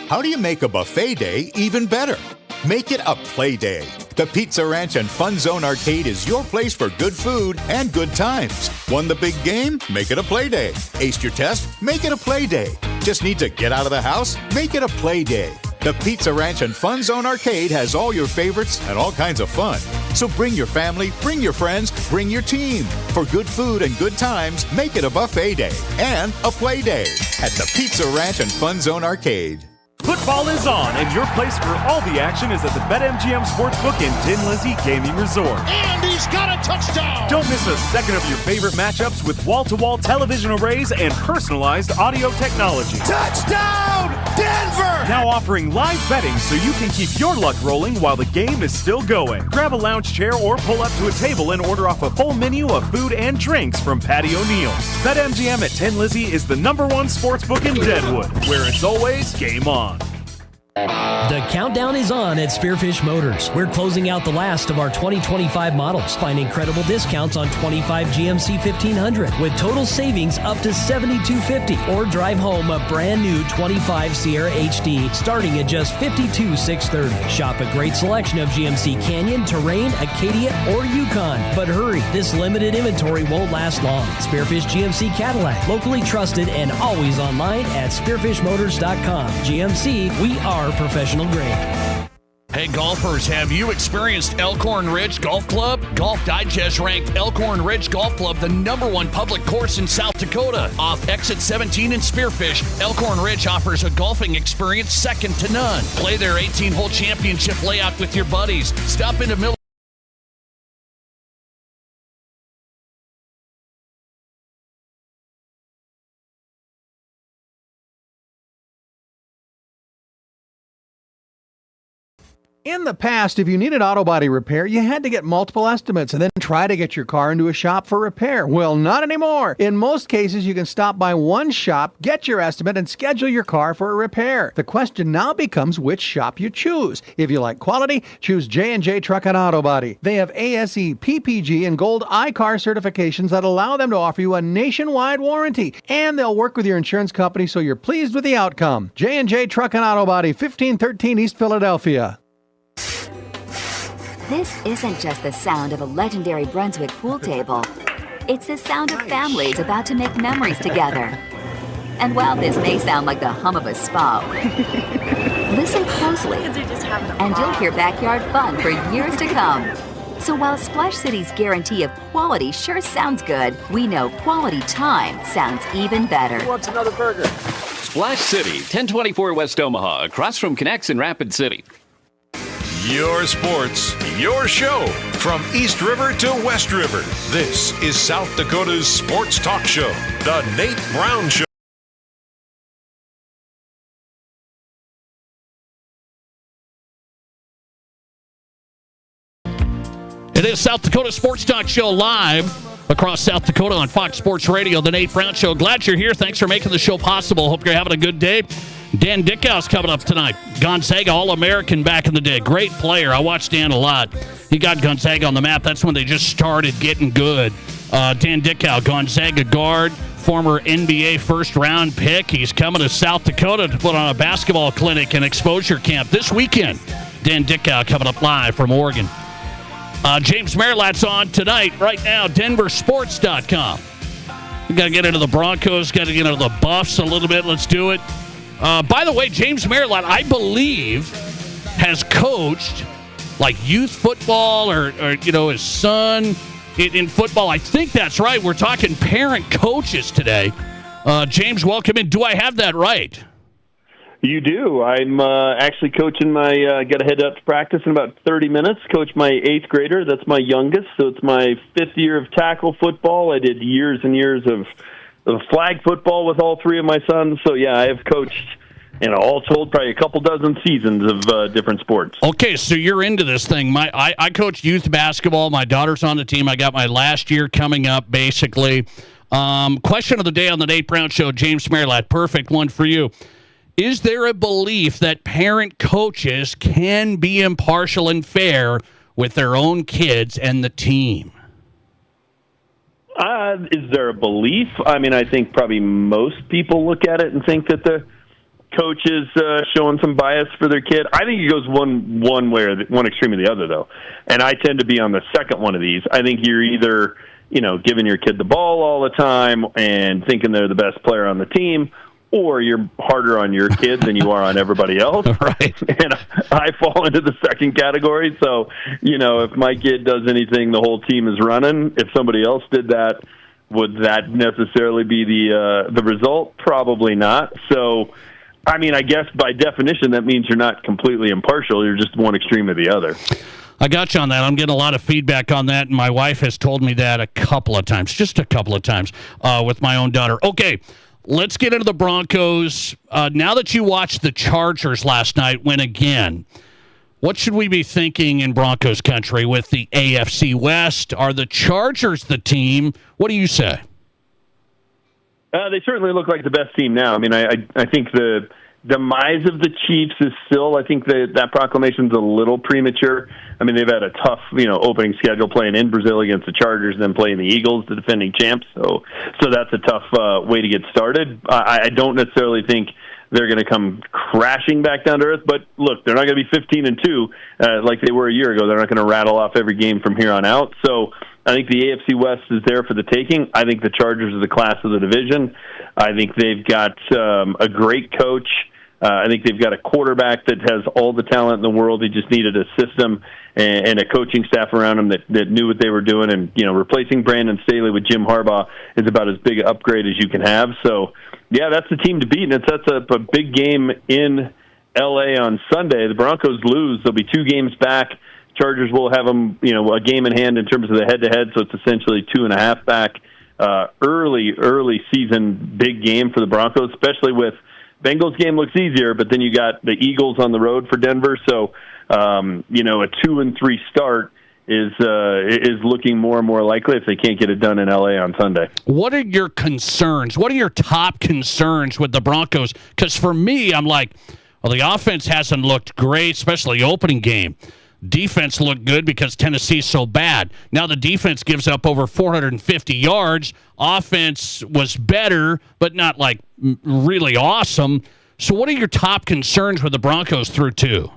How do you make a buffet day even better? Make it a play day. The Pizza Ranch and Fun Zone Arcade is your place for good food and good times. Won the big game? Make it a play day. Aced your test? Make it a play day. Just need to get out of the house? Make it a play day. The Pizza Ranch and Fun Zone Arcade has all your favorites and all kinds of fun. So bring your family, bring your friends, bring your team. For good food and good times, make it a buffet day and a play day at the Pizza Ranch and Fun Zone Arcade. Football is on, and your place for all the action is at the BetMGM Sportsbook in Tin Lizzie Gaming Resort. And he's got a touchdown! Don't miss a second of your favorite matchups with wall-to-wall television arrays and personalized audio technology. Touchdown, Denver! Now offering live betting so you can keep your luck rolling while the game is still going. Grab a lounge chair or pull up to a table and order off a full menu of food and drinks from Patty O'Neill's. BetMGM at Tin Lizzie is the #1 sportsbook in Deadwood, where it's always game on. The countdown is on at Spearfish Motors. We're closing out the last of our 2025 models. Find incredible discounts on 25 GMC 1500 with total savings up to $7,250, or drive home a brand new 25 Sierra HD starting at just $52,630. Shop a great selection of GMC Canyon, Terrain, Acadia, or Yukon. But hurry, this limited inventory won't last long. Spearfish GMC Cadillac, locally trusted and always online at spearfishmotors.com. GMC, we are professional grade. Hey golfers, have you experienced Elkhorn Ridge Golf Club? Golf Digest ranked Elkhorn Ridge Golf Club the #1 public course in South Dakota. Off exit 17 in Spearfish, Elkhorn Ridge offers a golfing experience second to none. Play their 18-hole championship layout with your buddies. Stop into Miller. In the past, if you needed auto body repair, you had to get multiple estimates and then try to get your car into a shop for repair. Well, not anymore. In most cases, you can stop by one shop, get your estimate, and schedule your car for a repair. The question now becomes which shop you choose. If you like quality, choose J&J Truck and Auto Body. They have ASE, PPG, and Gold iCar certifications that allow them to offer you a nationwide warranty. And they'll work with your insurance company so you're pleased with the outcome. J&J Truck and Auto Body, 1513 East Philadelphia. This isn't just the sound of a legendary Brunswick pool table. It's the sound of families about to make memories together. And while this may sound like the hum of a spa, listen closely, and you'll hear backyard fun for years to come. So while Splash City's guarantee of quality sure sounds good, we know quality time sounds even better. Who wants another burger? Splash City, 1024 West Omaha, across from Connects in Rapid City. Your sports, your show. From East River to West River, this is South Dakota's sports talk show, The Nate Brown Show. It is South Dakota Sports Talk Show live across South Dakota on Fox Sports Radio, The Nate Brown Show. Glad you're here. Thanks for making the show possible. Hope you're having a good day. Dan Dickau's coming up tonight. Gonzaga All-American back in the day. Great player. I watched Dan a lot. He got Gonzaga on the map. That's when they just started getting good. Dan Dickau, Gonzaga guard, former NBA first-round pick. He's coming to South Dakota to put on a basketball clinic and exposure camp this weekend. Dan Dickau coming up live from Oregon. James Merilatt's on tonight, right now, denversports.com. We got to get into the Broncos, got to get into the Buffs a little bit. Let's do it. By the way, James Merilatt, I believe, has coached like youth football or his son in football. I think that's right. We're talking parent coaches today. James, welcome in. Do I have that right? You do. I'm actually coaching got to head up to practice in about 30 minutes. Coach my 8th grader. That's my youngest. So it's my 5th year of tackle football. I did years and years of flag football with all 3 of my sons. So, yeah, I have coached, all told, probably a couple dozen seasons of different sports. Okay, so you're into this thing. I coach youth basketball. My daughter's on the team. I got my last year coming up, basically. Question of the day on the Nate Brown Show, James Merilatt, perfect one for you. Is there a belief that parent coaches can be impartial and fair with their own kids and the team? Is there a belief? I mean, I think probably most people look at it and think that the coach is showing some bias for their kid. I think it goes one way or one extreme or the other, though. And I tend to be on the second one of these. I think you're either, giving your kid the ball all the time and thinking they're the best player on the team, or you're harder on your kid than you are on everybody else. Right. And I fall into the second category. So, if my kid does anything, the whole team is running. If somebody else did that, would that necessarily be the result? Probably not. So, I mean, I guess by definition, that means you're not completely impartial. You're just one extreme or the other. I got you on that. I'm getting a lot of feedback on that, and my wife has told me that just a couple of times with my own daughter. Okay. Let's get into the Broncos. Now that you watched the Chargers last night win again, what should we be thinking in Broncos country with the AFC West? Are the Chargers the team? What do you say? They certainly look like the best team now. I mean, I think the demise of the Chiefs is still, I think that proclamation's a little premature. I mean, they've had a tough, opening schedule playing in Brazil against the Chargers, then playing the Eagles, the defending champs. So that's a tough way to get started. I don't necessarily think they're going to come crashing back down to earth. But look, they're not going to be 15-2 like they were a year ago. They're not going to rattle off every game from here on out. So I think the AFC West is there for the taking. I think the Chargers are the class of the division. I think they've got a great coach. I think they've got a quarterback that has all the talent in the world. They just needed a system and a coaching staff around them that knew what they were doing. And, replacing Brandon Staley with Jim Harbaugh is about as big an upgrade as you can have. So, yeah, that's the team to beat, and it sets up a big game in L.A. on Sunday. The Broncos lose. They'll be 2 games back. Chargers will have them, a game in hand in terms of the head-to-head, so it's essentially 2.5 back. Early season big game for the Broncos, especially with Bengals game looks easier, but then you got the Eagles on the road for Denver. So, a 2-3 start is looking more and more likely if they can't get it done in L.A. on Sunday. What are your concerns? What are your top concerns with the Broncos? Because for me, I'm like, well, the offense hasn't looked great, especially opening game. Defense looked good because Tennessee's so bad. Now the defense gives up over 450 yards. Offense was better, but not like really awesome. So what are your top concerns with the Broncos through 2?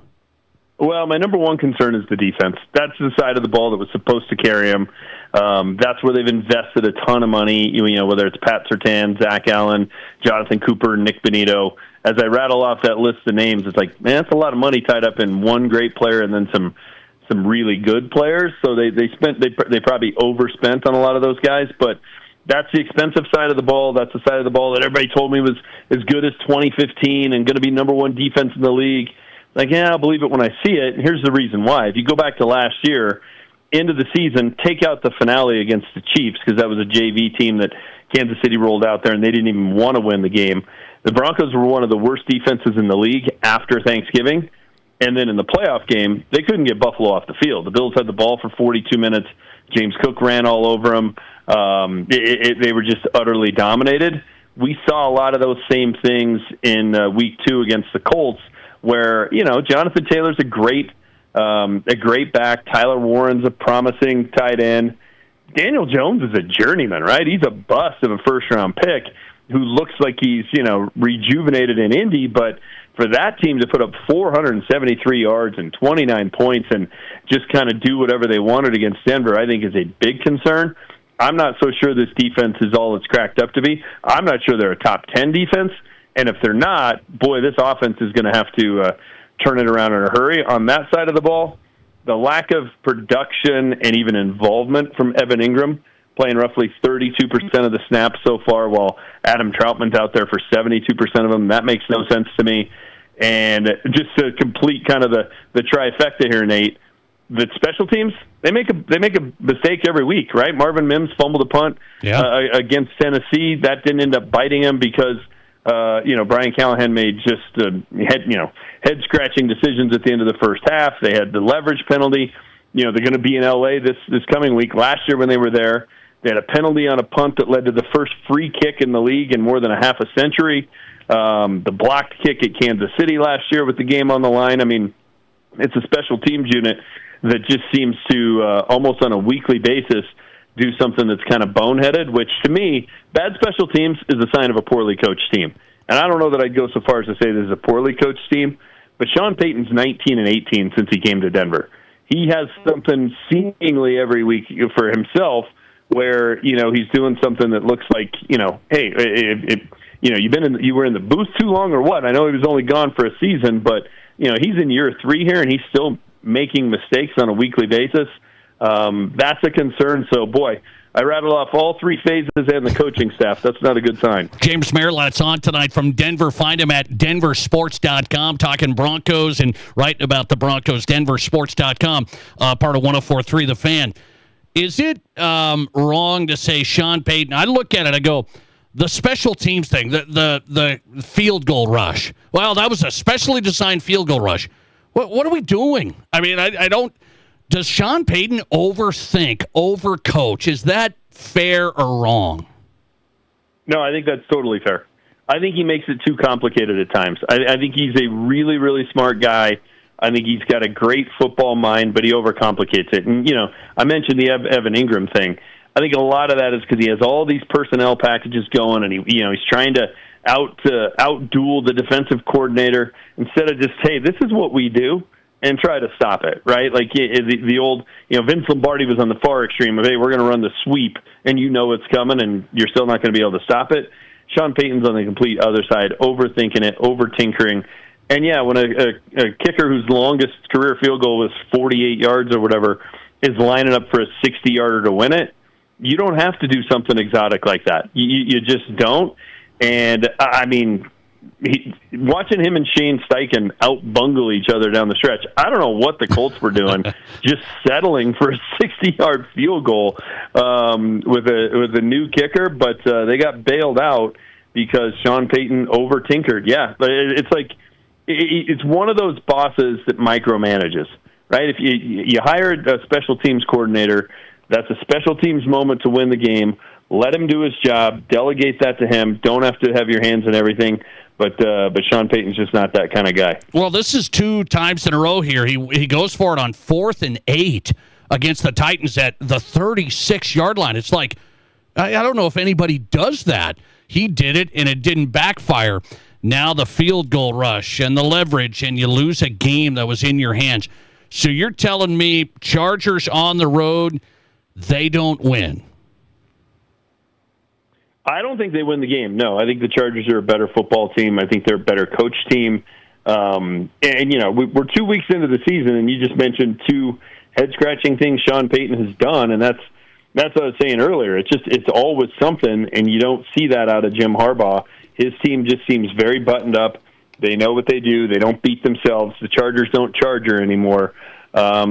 Well, my number one concern is the defense. That's the side of the ball that was supposed to carry them. That's where they've invested a ton of money, whether it's Pat Surtain, Zach Allen, Jonathan Cooper, Nick Bonito. As I rattle off that list of names, it's like, man, that's a lot of money tied up in one great player and then some really good players. So they probably overspent on a lot of those guys, but that's the expensive side of the ball. That's the side of the ball that everybody told me was as good as 2015 and going to be number one defense in the league. Like, yeah, I'll believe it when I see it. And here's the reason why. If you go back to last year, end of the season, take out the finale against the Chiefs, because that was a JV team that Kansas City rolled out there, and they didn't even want to win the game. The Broncos were one of the worst defenses in the league after Thanksgiving. And then in the playoff game, they couldn't get Buffalo off the field. The Bills had the ball for 42 minutes. James Cook ran all over them. They were just utterly dominated. We saw a lot of those same things in week 2 against the Colts, where, Jonathan Taylor's a great back. Tyler Warren's a promising tight end. Daniel Jones is a journeyman, right? He's a bust of a first-round pick who looks like he's, rejuvenated in Indy, but for that team to put up 473 yards and 29 points and just kind of do whatever they wanted against Denver, I think is a big concern. I'm not so sure this defense is all it's cracked up to be. I'm not sure they're a top 10 defense, and if they're not, boy, this offense is going to have to turn it around in a hurry. On that side of the ball, the lack of production and even involvement from Evan Ingram, playing roughly 32% of the snaps so far, while Adam Troutman's out there for 72% of them. That makes no sense to me. And just to complete kind of the trifecta here, Nate, the special teams, they make a mistake every week, right? Marvin Mims fumbled a punt against Tennessee. That didn't end up biting him because Brian Callahan made just head-scratching decisions at the end of the first half. They had the leverage penalty. They're going to be in L.A. this coming week. Last year when they were there, they had a penalty on a punt that led to the first free kick in the league in more than a half a century. The blocked kick at Kansas City last year with the game on the line. I mean, it's a special teams unit that just seems to almost on a weekly basis do something that's kind of boneheaded, which to me, bad special teams is a sign of a poorly coached team. And I don't know that I'd go so far as to say this is a poorly coached team, but Sean Payton's 19-18 since he came to Denver. He has something seemingly every week for himself where, he's doing something that looks like, hey, you were in the booth too long or what? I know he was only gone for a season, but, he's in year 3 here and he's still making mistakes on a weekly basis. That's a concern. So, boy, I rattled off all 3 phases and the coaching staff. That's not a good sign. James Merilatt's on tonight from Denver. Find him at denversports.com, talking Broncos and writing about the Broncos, denversports.com, part of 104.3 The Fan. Is it wrong to say Sean Payton? I look at it, I go, the special teams thing, the field goal rush. Well, that was a specially designed field goal rush. What are we doing? I mean, I don't. Does Sean Payton overthink, overcoach? Is that fair or wrong? No, I think that's totally fair. I think he makes it too complicated at times. I think he's a really, really smart guy. I think he's got a great football mind, but he overcomplicates it. And, I mentioned the Evan Ingram thing. I think a lot of that is because he has all these personnel packages going, and he's trying to out-duel the defensive coordinator instead of just, hey, this is what we do, and try to stop it, right? Like the old, Vince Lombardi was on the far extreme of, hey, we're going to run the sweep, and it's coming, and you're still not going to be able to stop it. Sean Payton's on the complete other side, overthinking it, over-tinkering. And, yeah, when a kicker whose longest career field goal was 48 yards or whatever is lining up for a 60-yarder to win it, you don't have to do something exotic like that. You just don't. And, watching him and Shane Steichen out-bungle each other down the stretch, I don't know what the Colts were doing, just settling for a 60-yard field goal with a new kicker, but they got bailed out because Sean Payton over-tinkered. Yeah, it's like it's one of those bosses that micromanages, right? If you hired a special teams coordinator, that's a special teams moment to win the game. Let him do his job. Delegate that to him. Don't have to have your hands in everything. But Sean Payton's just not that kind of guy. Well, this is 2 times in a row here. He goes for it on 4th and 8 against the Titans at the 36-yard line. It's like, I don't know if anybody does that. He did it, and it didn't backfire. Now the field goal rush and the leverage, and you lose a game that was in your hands. So you're telling me Chargers on the road, they don't win? I don't think they win the game. No, I think the Chargers are a better football team. I think they're a better coach team. And we're 2 weeks into the season, and you just mentioned 2 head-scratching things Sean Payton has done, and that's what I was saying earlier. It's always something, and you don't see that out of Jim Harbaugh. His team just seems very buttoned up. They know what they do. They don't beat themselves. The Chargers don't Charger anymore. I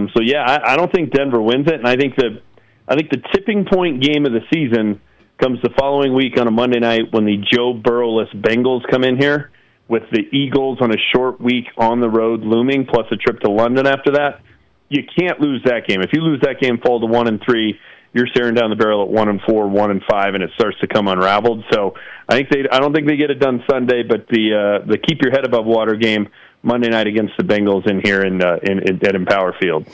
don't think Denver wins it, and I think the tipping point game of the season comes the following week on a Monday night when the Joe Burrow-less Bengals come in here with the Eagles on a short week on the road looming, plus a trip to London after that. You can't lose that game. If you lose that game, fall to 1-3, you're staring down the barrel at 1-4, 1-5, and it starts to come unraveled. So I don't think they get it done Sunday, but the keep your head above water game Monday night against the Bengals in here at Empower Field.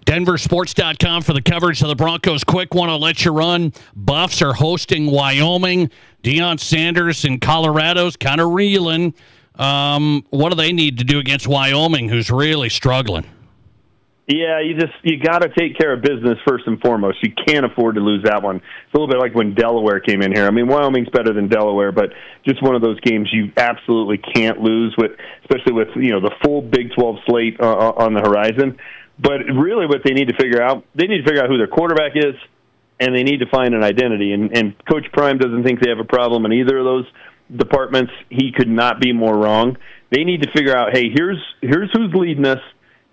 DenverSports.com for the coverage of the Broncos. Quick one, I'll let you run. Buffs are hosting Wyoming. Deion Sanders in Colorado's kind of reeling. What do they need to do against Wyoming, who's really struggling? Yeah, you got to take care of business first and foremost. You can't afford to lose that one. It's a little bit like when Delaware came in here. I mean, Wyoming's better than Delaware, but just one of those games you absolutely can't lose, especially with the full Big 12 slate on the horizon. But really what they need to figure out who their quarterback is, and they need to find an identity. And Coach Prime doesn't think they have a problem in either of those departments. He could not be more wrong. They need to figure out, hey, here's who's leading us,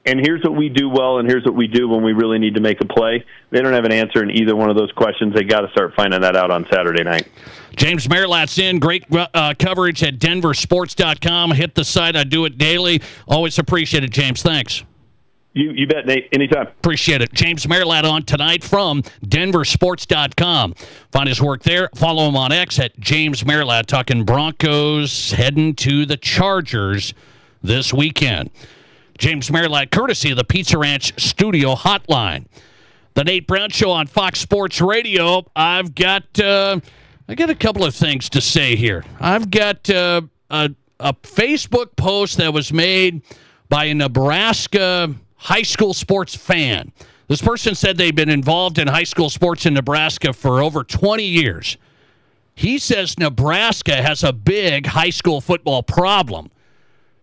and here's what we do well, and here's what we do when we really need to make a play. They don't have an answer in either one of those questions. They got to start finding that out on Saturday night. James Merilatt's in. Great coverage at DenverSports.com. Hit the site. I do it daily. Always appreciate it, James. Thanks. You bet, Nate. Anytime. Appreciate it. James Merilatt on tonight from DenverSports.com. Find his work there. Follow him on X at James Merilatt, talking Broncos heading to the Chargers this weekend. James Merilatt, courtesy of the Pizza Ranch Studio Hotline. The Nate Brown Show on Fox Sports Radio. I've got a couple of things to say here. I've got a Facebook post that was made by a Nebraska high school sports fan. This person said they've been involved in high school sports in Nebraska for over 20 years. He says Nebraska has a big high school football problem.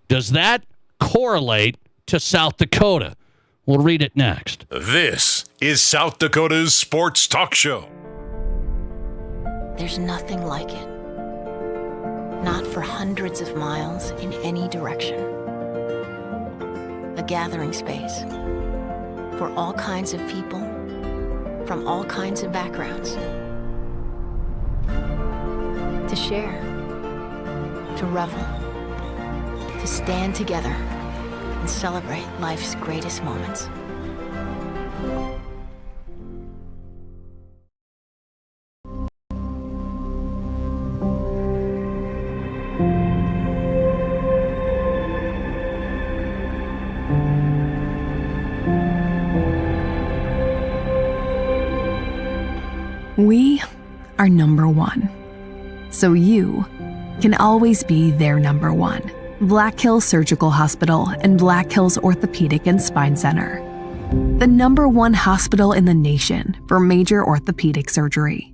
Does that correlate to South Dakota? We'll read it next. This is South Dakota's Sports Talk Show. There's nothing like it. Not for hundreds of miles in any direction. A gathering space for all kinds of people from all kinds of backgrounds. To share, to revel, to stand together and celebrate life's greatest moments. We are number one. So you can always be their number one. Black Hills Surgical Hospital and Black Hills Orthopedic and Spine Center. The number one hospital in the nation for major orthopedic surgery.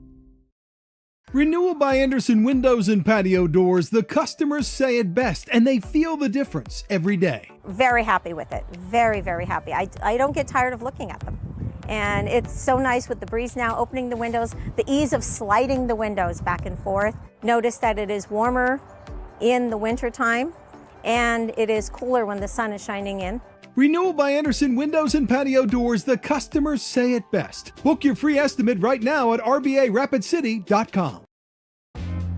Renewal by Anderson Windows and Patio Doors, the customers say it best, and they feel the difference every day. Very happy with it. Very, very happy. I don't get tired of looking at them. And it's so nice with the breeze now opening the windows, the ease of sliding the windows back and forth. Notice that it is warmer in the winter time, and it is cooler when the sun is shining in. Renewal by Anderson Windows and Patio Doors, the customers say it best. Book your free estimate right now at RBARapidCity.com.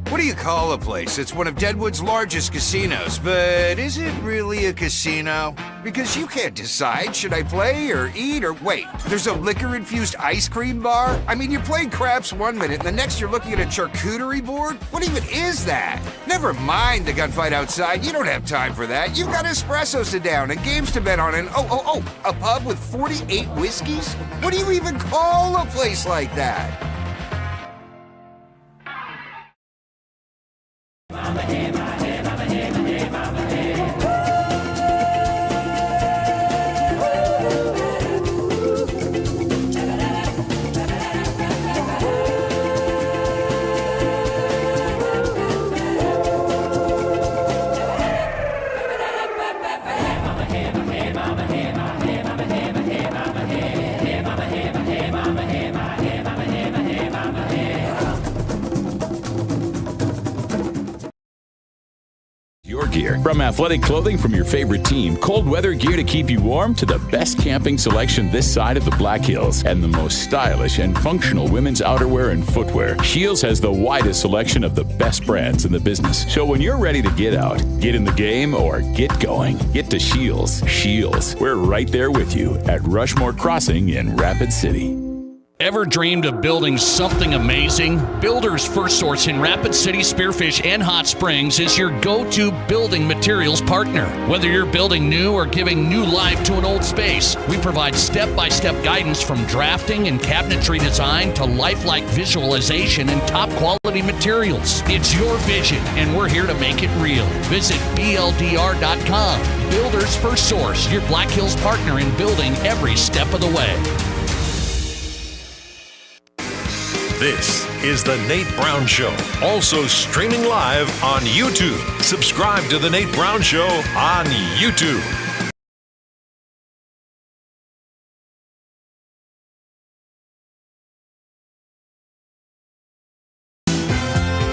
What do you call a place that's one of Deadwood's largest casinos, but is it really a casino? Because you can't decide, should I play or eat or wait, there's a liquor-infused ice cream bar? I mean, you're playing craps one minute and the next you're looking at a charcuterie board? What even is that? Never mind the gunfight outside, you don't have time for that. You've got espressos to down and games to bet on and a pub with 48 whiskeys? What do you even call a place like that? Gear. From athletic clothing from your favorite team, cold weather gear to keep you warm, to the best camping selection this side of the Black Hills, and the most stylish and functional women's outerwear and footwear, Shields has the widest selection of the best brands in the business. So when you're ready to get out, get in the game, or get going, get to Shields. Shields, we're right there with you at Rushmore Crossing in Rapid City. Ever dreamed of building something amazing? Builders First Source in Rapid City, Spearfish, and Hot Springs is your go-to building materials partner. Whether you're building new or giving new life to an old space, we provide step-by-step guidance from drafting and cabinetry design to lifelike visualization and top-quality materials. It's your vision, and we're here to make it real. Visit BLDR.com. Builders First Source, your Black Hills partner in building every step of the way. This is The Nate Brown Show, also streaming live on YouTube. Subscribe to The Nate Brown Show on YouTube.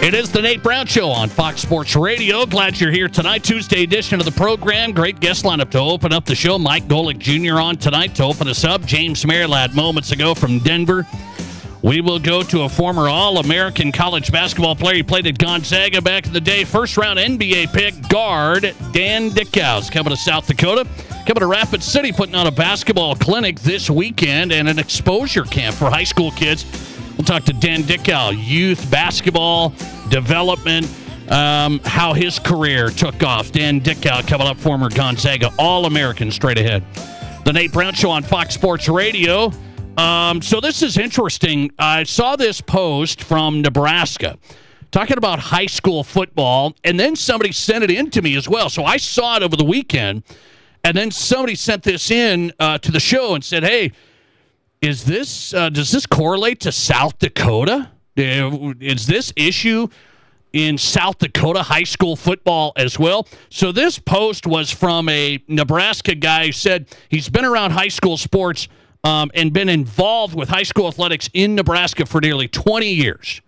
It is The Nate Brown Show on Fox Sports Radio. Glad you're here tonight. Tuesday edition of the program. Great guest lineup to open up the show. Mike Golic Jr. on tonight to open us up. James Merilatt moments ago from Denver. We will go to a former All-American college basketball player. He played at Gonzaga back in the day. First-round NBA pick, guard Dan Dickau, coming to South Dakota. Coming to Rapid City, putting on a basketball clinic this weekend and an exposure camp for high school kids. We'll talk to Dan Dickau, youth basketball development, how his career took off. Dan Dickau coming up, former Gonzaga All-American, straight ahead. The Nate Brown Show on Fox Sports Radio. So this is interesting. I saw this post from Nebraska talking about high school football, and then somebody sent it in to me as well. So I saw it over the weekend, and then somebody sent this in to the show and said, hey, is this does this correlate to South Dakota? Is this issue in South Dakota high school football as well? So this post was from a Nebraska guy who said he's been around high school sports and been involved with high school athletics in Nebraska for nearly 20 years.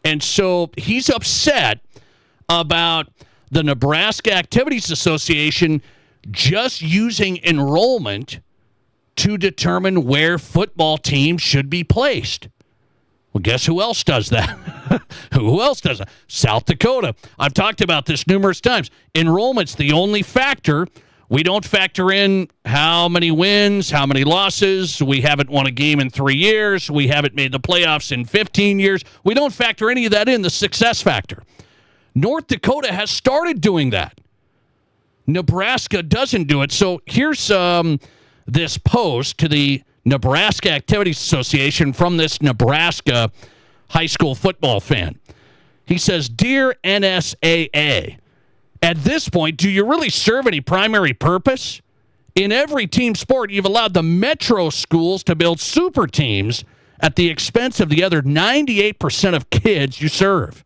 And so he's upset about the Nebraska Activities Association just using enrollment to determine where football teams should be placed. Well, guess who else does that? Who else does that? South Dakota. I've talked about this numerous times. Enrollment's the only factor. We don't factor in how many wins, how many losses. We haven't won a game in 3 years. We haven't made the playoffs in 15 years. We don't factor any of that in, the success factor. North Dakota has started doing that. Nebraska doesn't do it. So here's this post to the Nebraska Activities Association from this Nebraska high school football fan. He says, "Dear NSAA, at this point, do you really serve any primary purpose? In every team sport, you've allowed the metro schools to build super teams at the expense of the other 98% of kids you serve.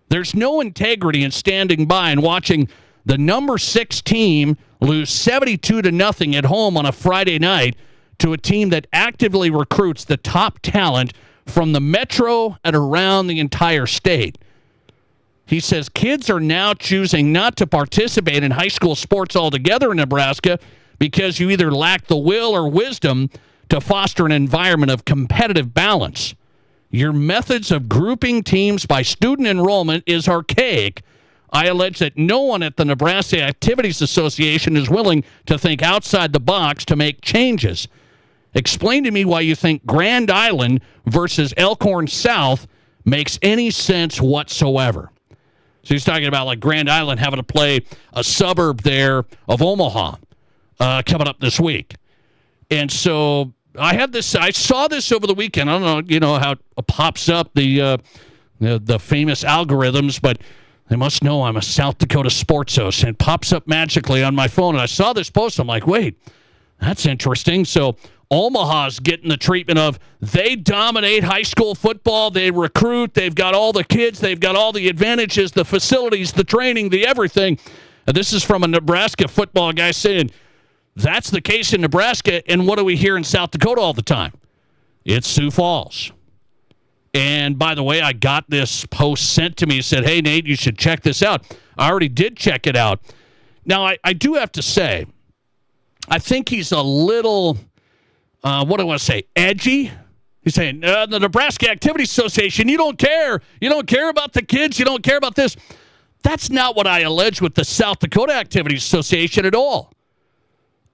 There's no integrity in standing by and watching the number 6 team lose 72-0 at home on a Friday night to a team that actively recruits the top talent from the metro and around the entire state." He says kids are now choosing not to participate in high school sports altogether in Nebraska because you either lack the will or wisdom to foster an environment of competitive balance. Your methods of grouping teams by student enrollment is archaic. I allege that no one at the Nebraska Activities Association is willing to think outside the box to make changes. Explain to me why you think Grand Island versus Elkhorn South makes any sense whatsoever. So he's talking about like Grand Island having to play a suburb there of Omaha coming up this week. And so I saw this over the weekend. I don't know, how it pops up, the famous algorithms, but they must know I'm a South Dakota sports host, and it pops up magically on my phone. And I saw this post. I'm like, wait, that's interesting. So Omaha's getting the treatment of they dominate high school football. They recruit. They've got all the kids. They've got all the advantages, the facilities, the training, the everything. And this is from a Nebraska football guy saying, that's the case in Nebraska, and what do we hear in South Dakota all the time? It's Sioux Falls. And by the way, I got this post sent to me. It said, hey, Nate, you should check this out. I already did check it out. Now, I do have to say, I think he's a little, edgy. He's saying, the Nebraska Activities Association, you don't care. You don't care about the kids. You don't care about this. That's not what I allege with the South Dakota Activities Association at all.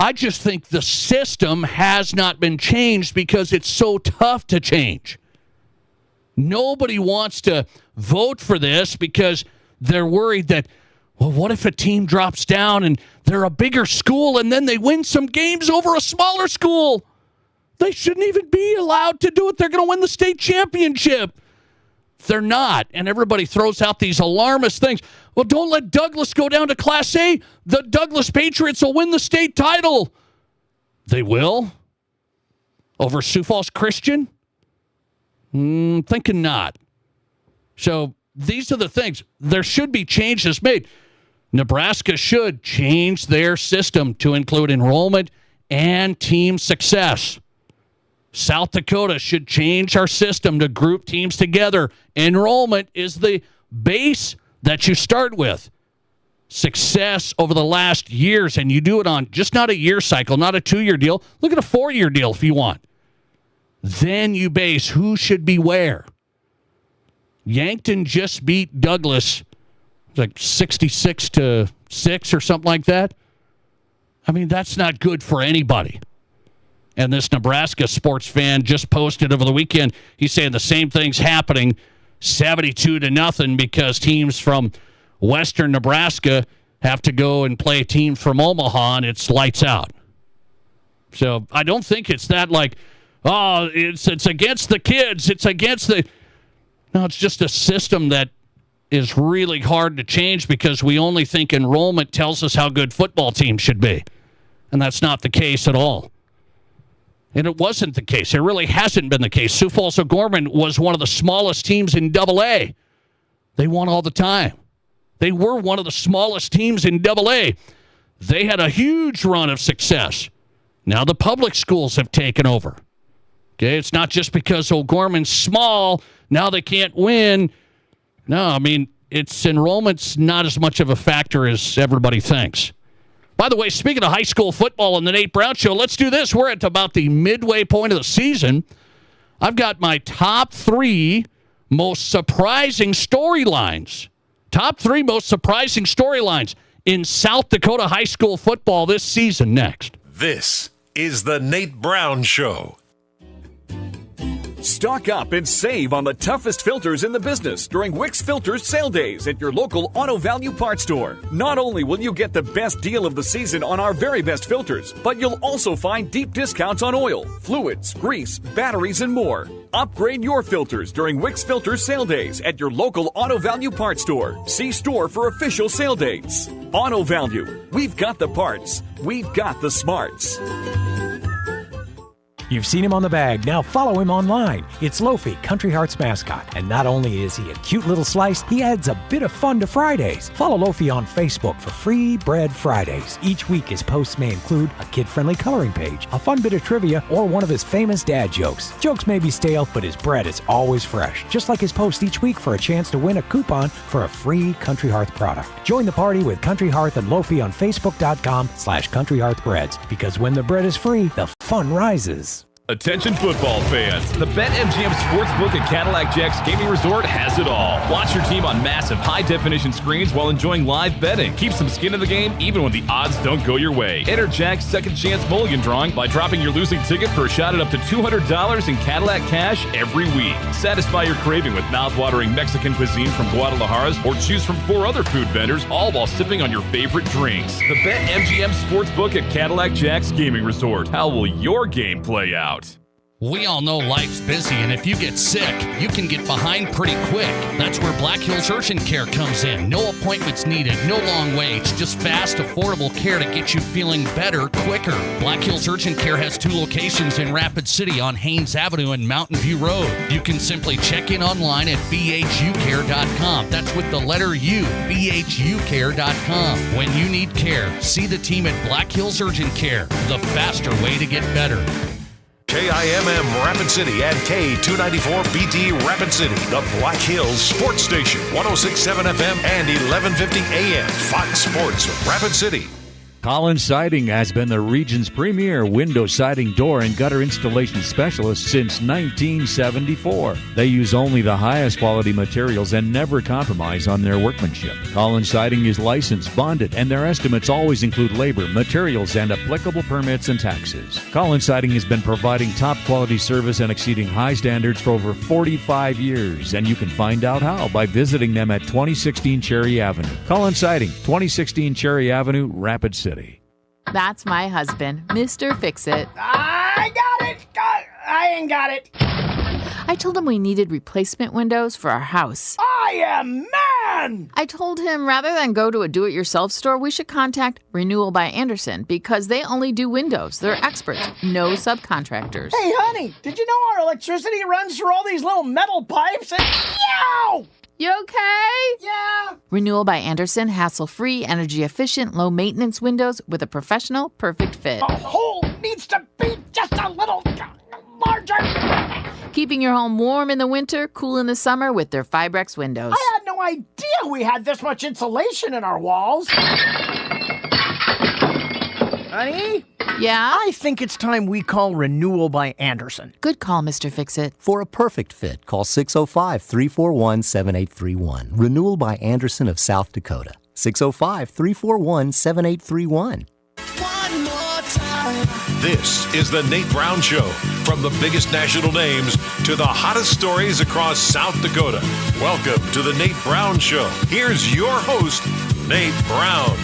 I just think the system has not been changed because it's so tough to change. Nobody wants to vote for this because they're worried that, well, what if a team drops down and they're a bigger school and then they win some games over a smaller school? They shouldn't even be allowed to do it. They're going to win the state championship. They're not. And everybody throws out these alarmist things. Well, don't let Douglas go down to Class A. The Douglas Patriots will win the state title. They will? Over Sioux Falls Christian? Thinking not. So these are the things. There should be changes made. Nebraska should change their system to include enrollment and team success. South Dakota should change our system to group teams together. Enrollment is the base that you start with. Success over the last years, and you do it on just not a year cycle, not a 2-year deal. Look at a 4-year deal if you want. Then you base who should be where. Yankton just beat Douglas like 66-6 or something like that. I mean, that's not good for anybody. And this Nebraska sports fan just posted over the weekend, he's saying the same thing's happening, 72-0, because teams from western Nebraska have to go and play teams from Omaha, and it's lights out. So I don't think it's that like, oh, it's against the kids. It's against the... No, it's just a system that is really hard to change because we only think enrollment tells us how good football teams should be. And that's not the case at all. And it wasn't the case. It really hasn't been the case. Sioux Falls O'Gorman was one of the smallest teams in AA. They won all the time. They were one of the smallest teams in AA. They had a huge run of success. Now the public schools have taken over. Okay, it's not just because O'Gorman's small, now they can't win. No, I mean, its enrollment's not as much of a factor as everybody thinks. By the way, speaking of high school football on the Nate Brown Show, let's do this. We're at about the midway point of the season. I've got my top 3 most surprising storylines. Top 3 most surprising storylines in South Dakota high school football this season next. This is the Nate Brown Show. Stock up and save on the toughest filters in the business during Wix Filters sale days at your local Auto Value Parts store. Not only will you get the best deal of the season on our very best filters, but you'll also find deep discounts on oil, fluids, grease, batteries, and more. Upgrade your filters during Wix Filters sale days at your local Auto Value Parts store. See store for official sale dates. Auto Value. We've got the parts. We've got the smarts. You've seen him on the bag, now follow him online. It's Lofi, Country Heart's mascot. And not only is he a cute little slice, he adds a bit of fun to Fridays. Follow Lofi on Facebook for Free Bread Fridays. Each week his posts may include a kid-friendly coloring page, a fun bit of trivia, or one of his famous dad jokes. Jokes may be stale, but his bread is always fresh. Just like his post each week for a chance to win a coupon for a free Country Hearth product. Join the party with Country Hearth and Lofi on Facebook.com/Country Hearth Breads. Because when the bread is free, the fun rises. Attention football fans, the BetMGM Sportsbook at Cadillac Jack's Gaming Resort has it all. Watch your team on massive high-definition screens while enjoying live betting. Keep some skin in the game even when the odds don't go your way. Enter Jack's Second Chance Mulligan Drawing by dropping your losing ticket for a shot at up to $200 in Cadillac cash every week. Satisfy your craving with mouth-watering Mexican cuisine from Guadalajara's or choose from 4 other food vendors, all while sipping on your favorite drinks. The BetMGM Sportsbook at Cadillac Jack's Gaming Resort. How will your game play out? We all know life's busy, and if you get sick, you can get behind pretty quick. That's where Black Hills Urgent Care comes in. No appointments needed, no long waits, just fast, affordable care to get you feeling better quicker. Black Hills Urgent Care has 2 locations in Rapid City on Haynes Avenue and Mountain View Road. You can simply check in online at bhucare.com. That's with the letter U, bhucare.com. When you need care, see the team at Black Hills Urgent Care, the faster way to get better. KIMM Rapid City and K294BT Rapid City, the Black Hills Sports Station, 106.7 FM and 1150 AM, Fox Sports Rapid City. Collins Siding has been the region's premier window siding door and gutter installation specialist since 1974. They use only the highest quality materials and never compromise on their workmanship. Collins Siding is licensed, bonded, and their estimates always include labor, materials, and applicable permits and taxes. Collins Siding has been providing top quality service and exceeding high standards for over 45 years, and you can find out how by visiting them at 2016 Cherry Avenue. Collins Siding, 2016 Cherry Avenue, Rapid City. That's my husband, Mr. Fix-It. I got it! I ain't got it! I told him we needed replacement windows for our house. I am man! I told him rather than go to a do-it-yourself store, we should contact Renewal by Andersen because they only do windows. They're experts, no subcontractors. Hey, honey, did you know our electricity runs through all these little metal pipes? And yow! You okay? Yeah. Renewal by Andersen, hassle-free, energy-efficient, low-maintenance windows with a professional, perfect fit. The hole needs to be just a little larger. Keeping your home warm in the winter, cool in the summer with their Fibrex windows. I had no idea we had this much insulation in our walls. Honey? Yeah? I think it's time we call Renewal by Andersen. Good call, Mr. Fix-It. For a perfect fit, call 605-341-7831. Renewal by Andersen of South Dakota. 605-341-7831. One more time. This is the Nate Brown Show. From the biggest national names to the hottest stories across South Dakota. Welcome to the Nate Brown Show. Here's your host, Nate Brown.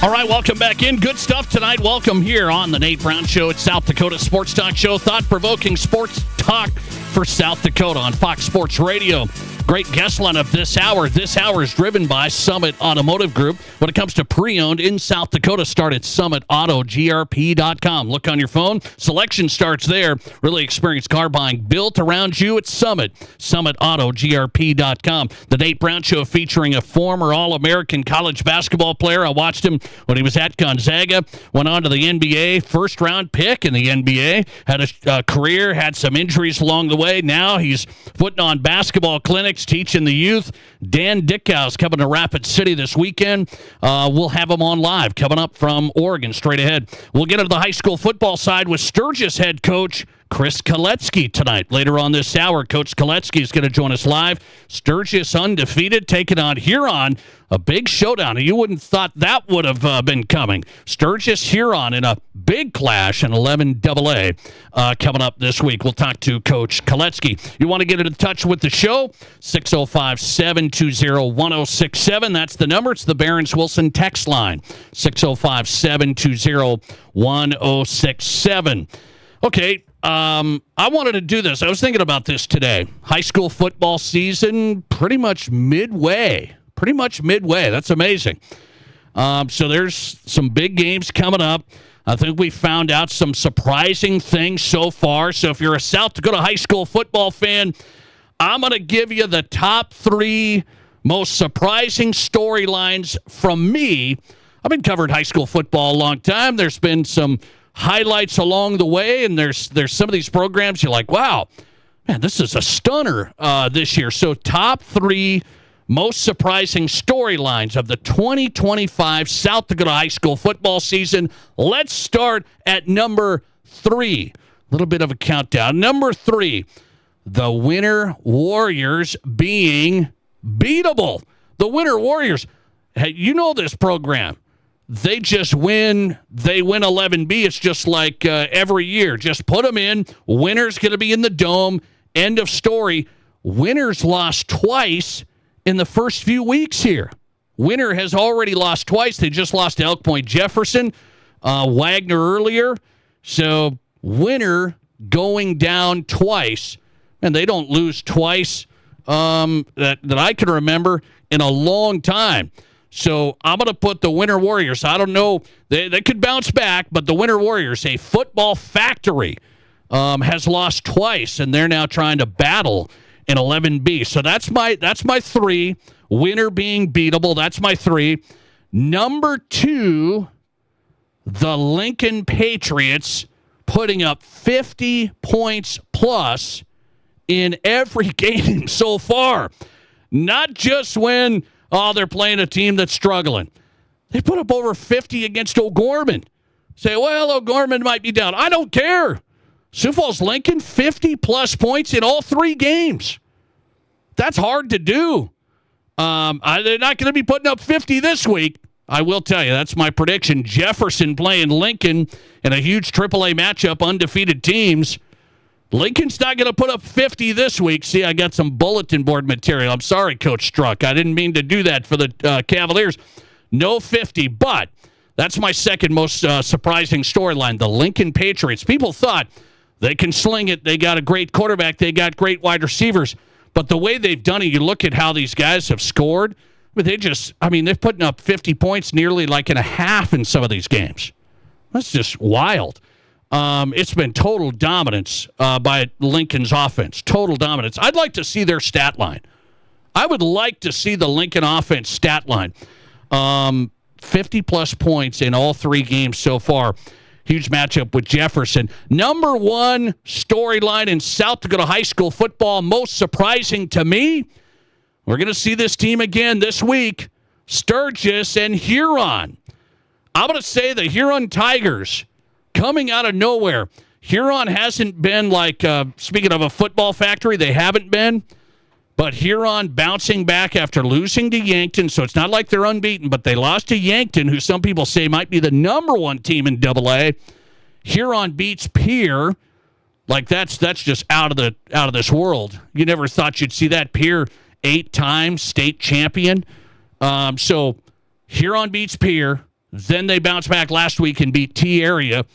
All right, welcome back in. Good stuff tonight. Welcome here on the Nate Brown Show. It's South Dakota Sports Talk Show. Thought-provoking sports talk for South Dakota on Fox Sports Radio. Great guest lineup this hour. This hour is driven by Summit Automotive Group. When it comes to pre-owned in South Dakota, start at summitautogrp.com. Look on your phone. Selection starts there. Really experienced car buying built around you at Summit. Summitautogrp.com. The Nate Brown Show featuring a former All-American college basketball player. I watched him when he was at Gonzaga. Went on to the NBA. First-round pick in the NBA. Had a career. Had some injuries along the way. Now he's putting on basketball clinics, teaching the youth. Dan Dickau is coming to Rapid City this weekend. We'll have him on live coming up from Oregon straight ahead. We'll get into the high school football side with Sturgis head coach Chris Koletzky tonight. Later on this hour, Coach Koletzky is going to join us live. Sturgis undefeated, taking on Huron. A big showdown. You wouldn't have thought that would have been coming. Sturgis, Huron in a big clash in 11AA coming up this week. We'll talk to Coach Koletzky. You want to get in touch with the show? 605-720-1067. That's the number. It's the Barron's Wilson text line. 605-720-1067. Okay, I wanted to do this. I was thinking about this today. High school football season pretty much midway. That's amazing. So there's some big games coming up. I think we found out some surprising things so far. So if you're a South Dakota high school football fan, I'm going to give you the top 3 most surprising storylines from me. I've been covering high school football a long time. There's been some highlights along the way, and there's some of these programs you're like, wow, man, this is a stunner this year. So top 3 most surprising storylines of the 2025 South Dakota high school football season. Let's start at number 3. A little bit of a countdown. Number 3, the Winter Warriors being beatable. The Winter Warriors, hey, you know this program. They just win. They win 11B. It's just like every year. Just put them in. Winner's going to be in the dome. End of story. Winner's lost twice in the first few weeks here. Winner has already lost twice. They just lost to Elk Point Jefferson, Wagner earlier. So Winner going down twice. And they don't lose twice that I can remember in a long time. So I'm going to put the Winter Warriors. I don't know. They could bounce back, but the Winter Warriors, a football factory, has lost twice, and they're now trying to battle in 11B. So that's my 3. Winner being beatable. That's my 3. Number 2, the Lincoln Patriots putting up 50 points plus in every game so far. Not just when they're playing a team that's struggling. They put up over 50 against O'Gorman. Say, well, O'Gorman might be down. I don't care. Sioux Falls Lincoln, 50-plus points in all 3 games. That's hard to do. They're not going to be putting up 50 this week. I will tell you, that's my prediction. Jefferson playing Lincoln in a huge AAA matchup, undefeated teams. Lincoln's not going to put up 50 this week. See, I got some bulletin board material. I'm sorry, Coach Struck. I didn't mean to do that for the Cavaliers. No 50, but that's my second most surprising storyline, the Lincoln Patriots. People thought they can sling it. They got a great quarterback. They got great wide receivers. But the way they've done it, you look at how these guys have scored. But they're putting up 50 points nearly like in a half in some of these games. That's just wild. It's been total dominance by Lincoln's offense. Total dominance. I'd like to see their stat line. I would like to see the Lincoln offense stat line. 50-plus points in all 3 games so far. Huge matchup with Jefferson. Number 1 storyline in South Dakota high school football, most surprising to me. We're going to see this team again this week. Sturgis and Huron. I'm going to say the Huron Tigers coming out of nowhere. Huron hasn't been like, speaking of a football factory, they haven't been. But Huron bouncing back after losing to Yankton, so it's not like they're unbeaten, but they lost to Yankton, who some people say might be the number 1 team in AA. Huron beats Pierre. Like that's just out of this world. You never thought you'd see that. Pierre 8 times state champion. So Huron beats Pierre. Then they bounce back last week and beat T Area.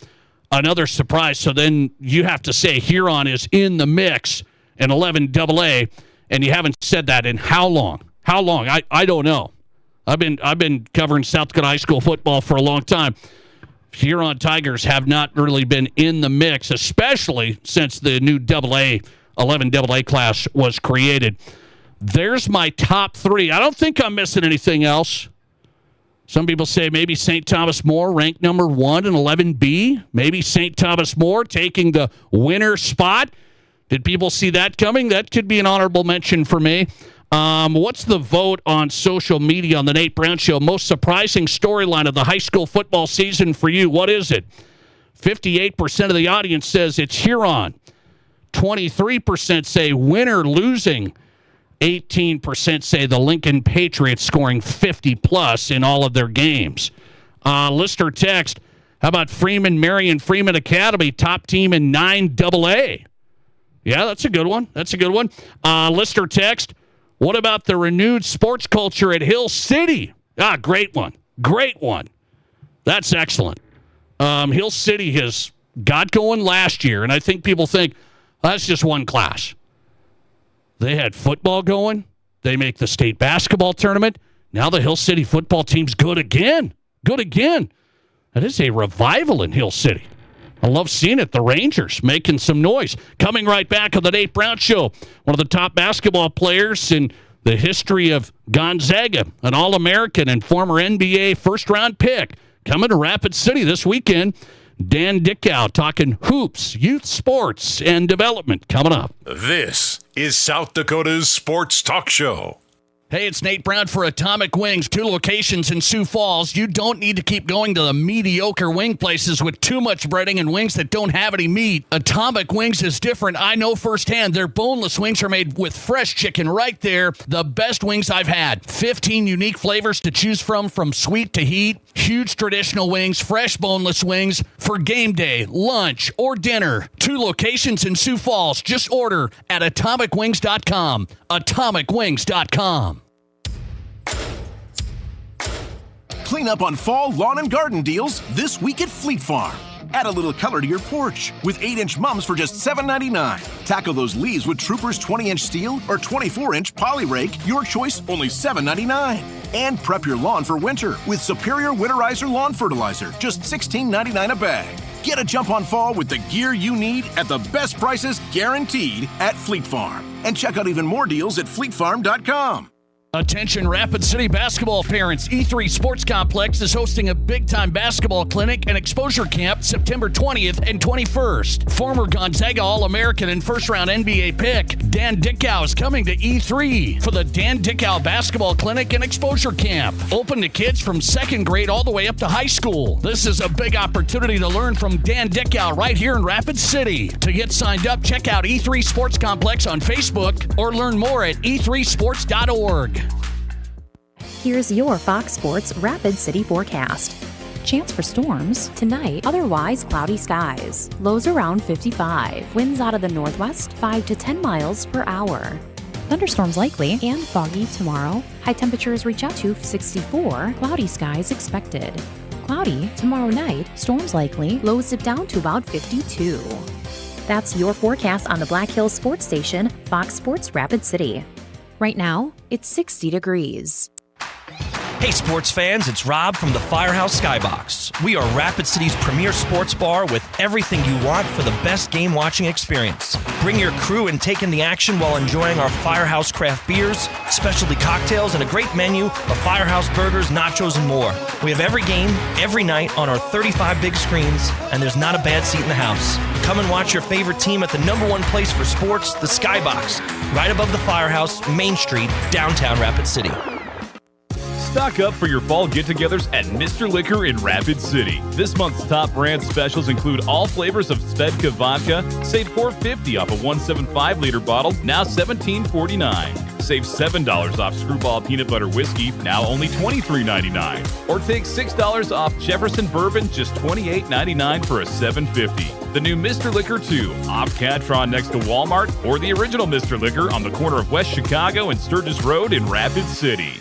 Another surprise. So then you have to say Huron is in the mix in 11AA, and you haven't said that in how long? How long? I don't know. I've been covering South Dakota high school football for a long time. Huron Tigers have not really been in the mix, especially since the new 11AA class was created. There's my top 3. I don't think I'm missing anything else. Some people say maybe St. Thomas More ranked number 1 in 11B. Maybe St. Thomas More taking the winner spot. Did people see that coming? That could be an honorable mention for me. What's the vote on social media on the Nate Brown Show? Most surprising storyline of the high school football season for you. What is it? 58% of the audience says it's Huron. 23% say winner losing. 18% say the Lincoln Patriots scoring 50-plus in all of their games. Lister text, how about Freeman, Marion Freeman Academy, top team in 9AA? Yeah, that's a good one. Lister text, what about the renewed sports culture at Hill City? Great one. That's excellent. Hill City has got going last year, and I think people think, that's just one class. They had football going. They make the state basketball tournament. Now the Hill City football team's good again. That is a revival in Hill City. I love seeing it. The Rangers making some noise. Coming right back on the Nate Brown Show, one of the top basketball players in the history of Gonzaga, an All-American and former NBA first-round pick, coming to Rapid City this weekend. Dan Dickau talking hoops, youth sports, and development coming up. This is South Dakota's Sports Talk Show. Hey, it's Nate Brown for Atomic Wings, 2 locations in Sioux Falls. You don't need to keep going to the mediocre wing places with too much breading and wings that don't have any meat. Atomic Wings is different. I know firsthand. Their boneless wings are made with fresh chicken right there. The best wings I've had. 15 unique flavors to choose from sweet to heat. Huge traditional wings, fresh boneless wings for game day, lunch, or dinner. 2 locations in Sioux Falls. Just order at atomicwings.com. Atomicwings.com. Clean up on fall lawn and garden deals this week at Fleet Farm. Add a little color to your porch with 8-inch mums for just $7.99. Tackle those leaves with Troopers 20-inch steel or 24-inch poly rake. Your choice, only $7.99. And prep your lawn for winter with Superior Winterizer Lawn Fertilizer, just $16.99 a bag. Get a jump on fall with the gear you need at the best prices guaranteed at Fleet Farm. And check out even more deals at fleetfarm.com. Attention Rapid City basketball parents. E3 Sports Complex is hosting a big-time basketball clinic and exposure camp September 20th and 21st. Former Gonzaga All-American and first-round NBA pick Dan Dickau is coming to E3 for the Dan Dickau Basketball Clinic and Exposure Camp. Open to kids from 2nd grade all the way up to high school. This is a big opportunity to learn from Dan Dickau right here in Rapid City. To get signed up, check out E3 Sports Complex on Facebook or learn more at e3sports.org. Here's your Fox Sports Rapid City forecast. Chance for storms tonight, otherwise cloudy skies. Lows around 55. Winds out of the northwest 5 to 10 miles per hour. Thunderstorms likely and foggy tomorrow. High temperatures reach up to 64. Cloudy skies expected. Cloudy tomorrow night. Storms likely. Lows dip down to about 52. That's your forecast on the Black Hills Sports Station, Fox Sports Rapid City. Right now, it's 60 degrees. Hey sports fans, it's Rob from the Firehouse Skybox. We are Rapid City's premier sports bar with everything you want for the best game watching experience. Bring your crew and take in the action while enjoying our Firehouse craft beers, specialty cocktails, and a great menu of Firehouse burgers, nachos, and more. We have every game, every night on our 35 big screens, and there's not a bad seat in the house. Come and watch your favorite team at the #1 place for sports, the Skybox, right above the Firehouse, Main Street, downtown Rapid City. Stock up for your fall get-togethers at Mr. Liquor in Rapid City. This month's top brand specials include all flavors of Svedka vodka. Save $4.50 off a 175-liter bottle, now $17.49. Save $7 off Screwball Peanut Butter Whiskey, now only $23.99. Or take $6 off Jefferson Bourbon, just $28.99 for a $7.50. The new Mr. Liquor 2, off Catron next to Walmart, or the original Mr. Liquor on the corner of West Chicago and Sturgis Road in Rapid City.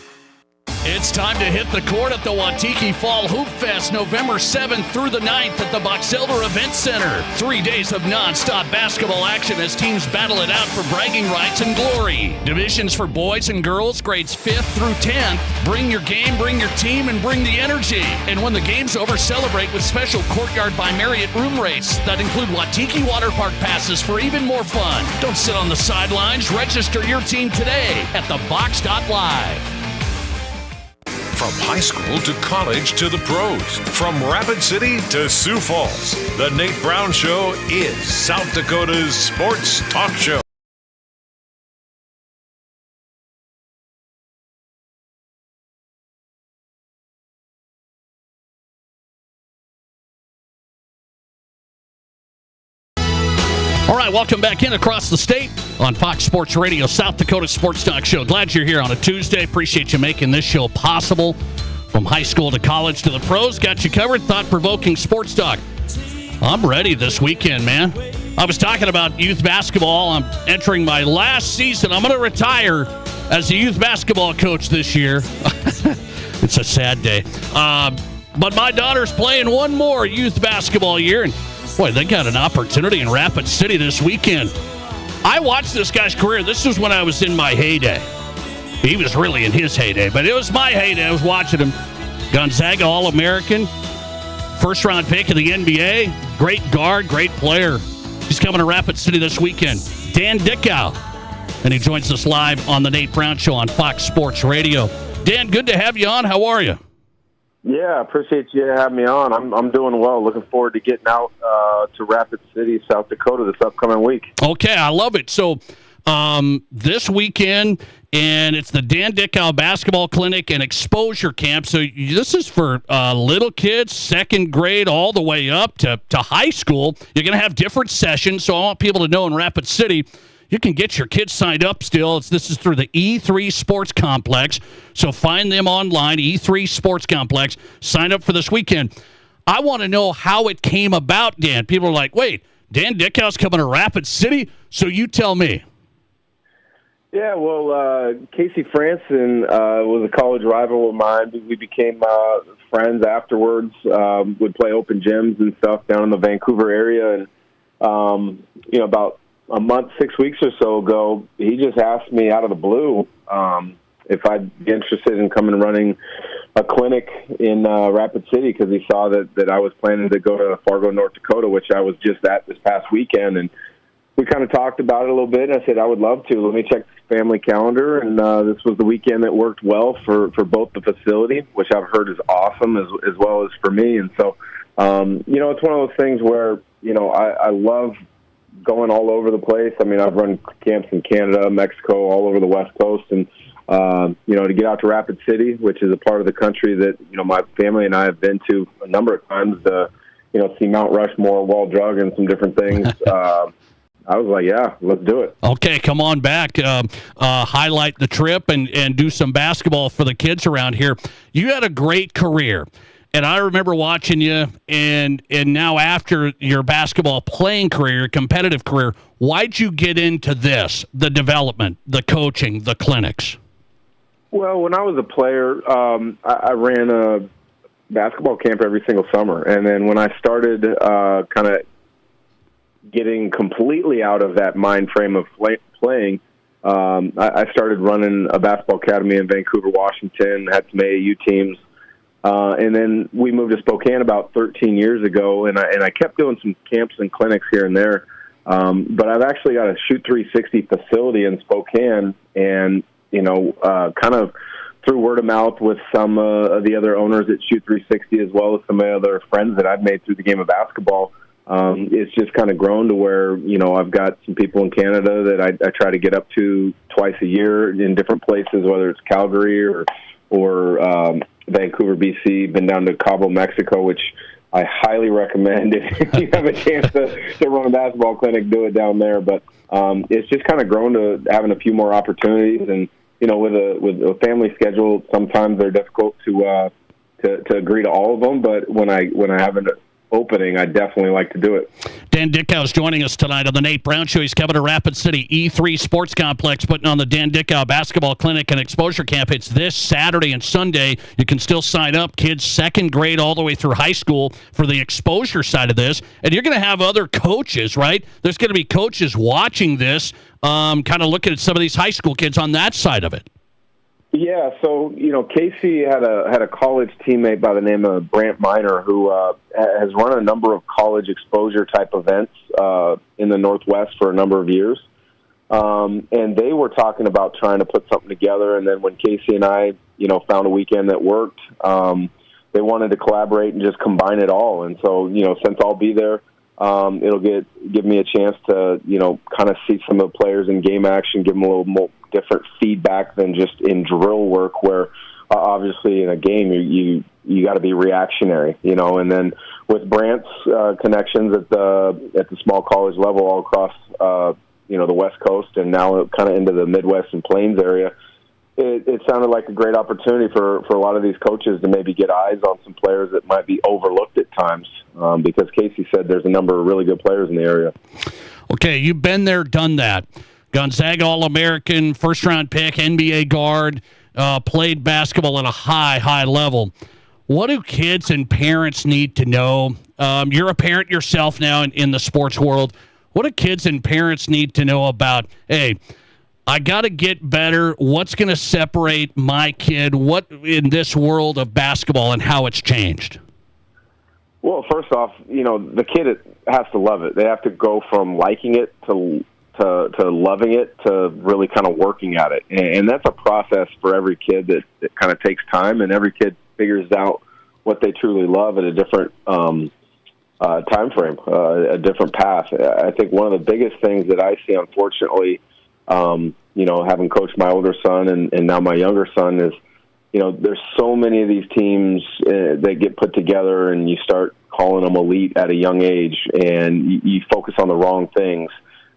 It's time to hit the court at the Wautiki Fall Hoop Fest, November 7th through the 9th at the Box Elder Event Center. 3 days of non-stop basketball action as teams battle it out for bragging rights and glory. Divisions for boys and girls, grades 5th through 10th. Bring your game, bring your team, and bring the energy. And when the game's over, celebrate with special Courtyard by Marriott room rates that include Wautiki Water Park passes for even more fun. Don't sit on the sidelines. Register your team today at thebox.live. From high school to college to the pros, from Rapid City to Sioux Falls, the Nate Brown Show is South Dakota's Sports Talk Show. right, welcome back in across the state on Fox Sports Radio, South Dakota Sports Talk Show. Glad you're here on a Tuesday. Appreciate you making this show possible. From high school to college to the pros, got you covered. Thought-provoking sports talk. I'm ready this weekend, man. I was talking about youth basketball. I'm entering my last season. I'm going to retire as a youth basketball coach this year. It's a sad day. But my daughter's playing one more youth basketball year, and boy, they got an opportunity in Rapid City this weekend. I watched this guy's career. This was when I was in my heyday. He was really in his heyday, but it was my heyday. I was watching him. Gonzaga All-American, first-round pick of the NBA. Great guard, great player. He's coming to Rapid City this weekend. Dan Dickau. And he joins us live on the Nate Brown Show on Fox Sports Radio. Dan, good to have you on. How are you? Yeah, I appreciate you having me on. I'm doing well. Looking forward to getting out to Rapid City, South Dakota this upcoming week. Okay, I love it. So this weekend, and it's the Dan Dickau Basketball Clinic and Exposure Camp. So this is for little kids, second grade, all the way up to high school. You're going to have different sessions, so I want people to know in Rapid City, you can get your kids signed up still. This is through the E3 Sports Complex. So find them online, E3 Sports Complex. Sign up for this weekend. I want to know how it came about, Dan. People are like, wait, Dan Dickau's coming to Rapid City? So you tell me. Yeah, well, Casey Franson was a college rival of mine. We became friends afterwards, would play open gyms and stuff down in the Vancouver area. And, about a month, 6 weeks or so ago, he just asked me out of the blue if I'd be interested in coming and running a clinic in Rapid City because he saw that I was planning to go to Fargo, North Dakota, which I was just at this past weekend. And we kind of talked about it a little bit, and I said, I would love to. Let me check the family calendar. And this was the weekend that worked well for both the facility, which I've heard is awesome, as well as for me. And so, it's one of those things where, I love going all over the place. I mean, I've run camps in Canada, Mexico, all over the West Coast. And, to get out to Rapid City, which is a part of the country that, my family and I have been to a number of times to, see Mount Rushmore, Wall Drug, and some different things. I was like, yeah, let's do it. Okay, come on back. Highlight the trip and do some basketball for the kids around here. You had a great career. And I remember watching you, and now after your basketball playing career, your competitive career, why'd you get into this, the development, the coaching, the clinics? Well, when I was a player, I ran a basketball camp every single summer. And then when I started kind of getting completely out of that mind frame of playing, I started running a basketball academy in Vancouver, Washington, had some AAU teams. And then we moved to Spokane about 13 years ago, and I kept doing some camps and clinics here and there. But I've actually got a Shoot 360 facility in Spokane, and, kind of through word of mouth with some of the other owners at Shoot 360, as well as some of the other friends that I've made through the game of basketball, it's just kind of grown to where, I've got some people in Canada that I try to get up to twice a year in different places, whether it's Calgary or Vancouver, BC, been down to Cabo, Mexico, which I highly recommend if you have a chance to run a basketball clinic, do it down there. But it's just kind of grown to having a few more opportunities, and with a family schedule, sometimes they're difficult to agree to all of them. But when I have an opening, I definitely like to do it. Dan Dickau is joining us tonight on the Nate Brown Show. He's coming to Rapid City E3 Sports Complex, putting on the Dan Dickau Basketball Clinic and Exposure Camp. It's this Saturday and Sunday. You can still sign up, kids second grade all the way through high school, for the exposure side of this. And you're going to have other coaches, right? There's going to be coaches watching this, kind of looking at some of these high school kids on that side of it. Yeah, so Casey had a college teammate by the name of Brant Miner who has run a number of college exposure type events in the Northwest for a number of years, and they were talking about trying to put something together. And then when Casey and I, found a weekend that worked, they wanted to collaborate and just combine it all. And so, since I'll be there, it'll give me a chance to kind of see some of the players in game action, give them a little more different feedback than just in drill work, where obviously in a game you got to be reactionary, and then with Brandt's connections at the small college level all across the West Coast and now kind of into the Midwest and Plains area, it sounded like a great opportunity for a lot of these coaches to maybe get eyes on some players that might be overlooked at times, because Casey said there's a number of really good players in the area. Okay, you've been there, done that. Gonzaga All-American, first-round pick, NBA guard, played basketball at a high level. What do kids and parents need to know? You're a parent yourself now in the sports world. What do kids and parents need to know about, hey, I got to get better. What's going to separate my kid? What in this world of basketball and how it's changed? Well, first off, the kid has to love it. They have to go from liking it to loving it to really kind of working at it. And that's a process for every kid that kind of takes time, and every kid figures out what they truly love at a different time frame, a different path. I think one of the biggest things that I see, unfortunately, having coached my older son and now my younger son, is there's so many of these teams that get put together and you start calling them elite at a young age, and you focus on the wrong things,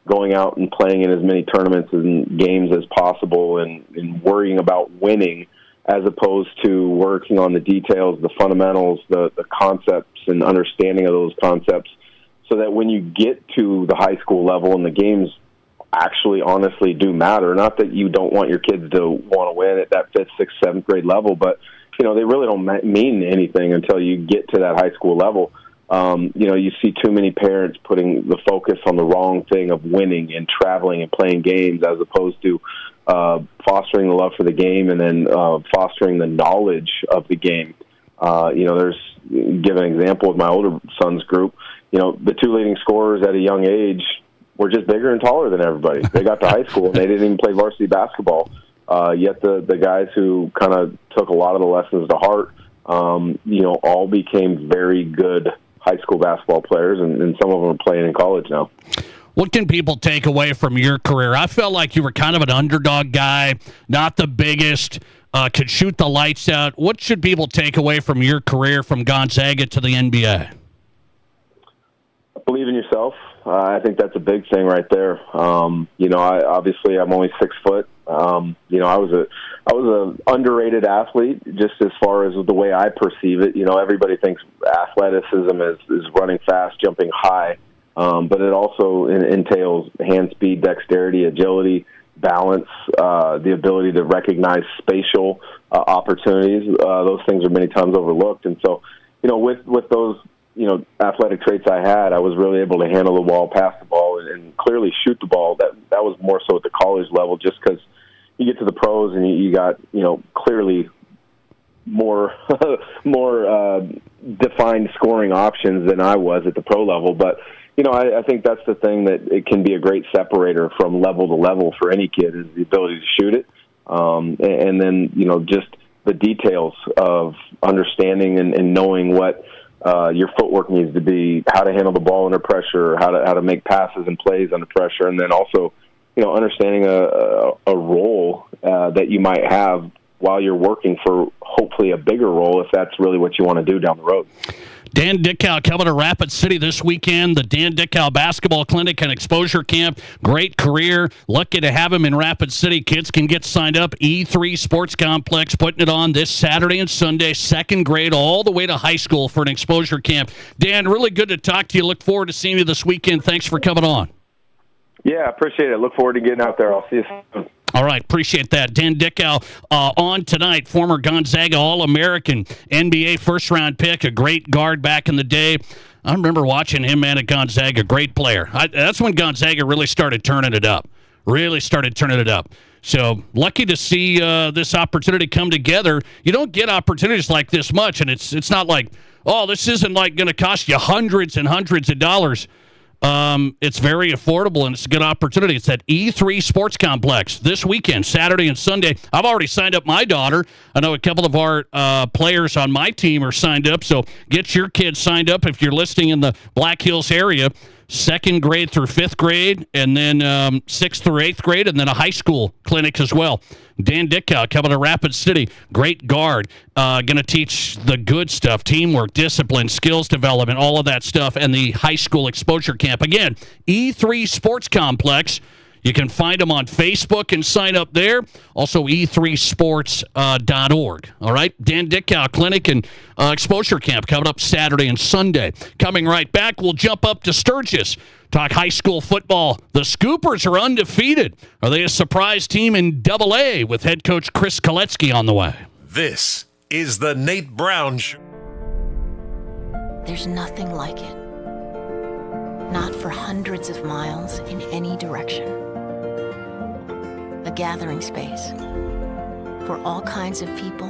going out and playing in as many tournaments and games as possible and worrying about winning as opposed to working on the details, the fundamentals, the concepts and understanding of those concepts, so that when you get to the high school level and the games actually honestly do matter. Not that you don't want your kids to want to win at that 5th, 6th, 7th grade level, but they really don't mean anything until you get to that high school level. You see too many parents putting the focus on the wrong thing of winning and traveling and playing games as opposed to fostering the love for the game and then fostering the knowledge of the game. Give an example with my older son's group. The 2 leading scorers at a young age were just bigger and taller than everybody. They got to high school and they didn't even play varsity basketball. Yet the guys who kind of took a lot of the lessons to heart, all became very good high school basketball players, and some of them are playing in college now. What can people take away from your career? I felt like you were kind of an underdog guy, not the biggest, could shoot the lights out. What should people take away from your career from Gonzaga to the NBA? Believe in yourself. I think that's a big thing right there. Obviously I'm only 6 foot. I was an underrated athlete just as far as the way I perceive it. Everybody thinks athleticism is running fast, jumping high, but it also entails hand speed, dexterity, agility, balance, the ability to recognize spatial opportunities. Those things are many times overlooked. And so, with those athletic traits I had, I was really able to handle the ball, pass the ball, and clearly shoot the ball. That was more so at the college level, just because you get to the pros and you got clearly more defined scoring options than I was at the pro level. But I think that's the thing that it can be a great separator from level to level for any kid, is the ability to shoot it, and then just the details of understanding and knowing what your footwork needs to be, how to handle the ball under pressure, how to make passes and plays under pressure, and then also, understanding a role that you might have while you're working for hopefully a bigger role if that's really what you want to do down the road. Dan Dickau coming to Rapid City this weekend, the Dan Dickau Basketball Clinic and Exposure Camp. Great career. Lucky to have him in Rapid City. Kids can get signed up. E3 Sports Complex putting it on this Saturday and Sunday, 2nd grade all the way to high school for an exposure camp. Dan, really good to talk to you. Look forward to seeing you this weekend. Thanks for coming on. Yeah, appreciate it. Look forward to getting out there. I'll see you soon. All right, appreciate that. Dan Dickau on tonight, former Gonzaga All-American, NBA first-round pick, a great guard back in the day. I remember watching him, man, at Gonzaga, great player. That's when Gonzaga really started turning it up. So lucky to see this opportunity come together. You don't get opportunities like this much, and it's not like, oh, this isn't like going to cost you hundreds and hundreds of dollars. It's very affordable, and it's a good opportunity. It's at E3 Sports Complex this weekend, Saturday and Sunday. I've already signed up my daughter. I know a couple of our players on my team are signed up, so get your kids signed up if you're listening in the Black Hills area. second grade through fifth grade, and then sixth through eighth grade, and then a high school clinic as well. Dan Dickau coming to Rapid City. Great guard. Going to teach the good stuff, teamwork, discipline, skills development, all of that stuff, and the high school exposure camp. Again, E3 Sports Complex. You can find them on Facebook and sign up there. Also, e3sports.org. All right? Dan Dickau Clinic and Exposure Camp coming up Saturday and Sunday. Coming right back, we'll jump up to Sturgis. Talk high school football. The Scoopers are undefeated. Are they a surprise team in AA with head coach Chris Koletzky on the way? This is the Nate Brown Show. There's nothing like it. Not for hundreds of miles in any direction. A gathering space for all kinds of people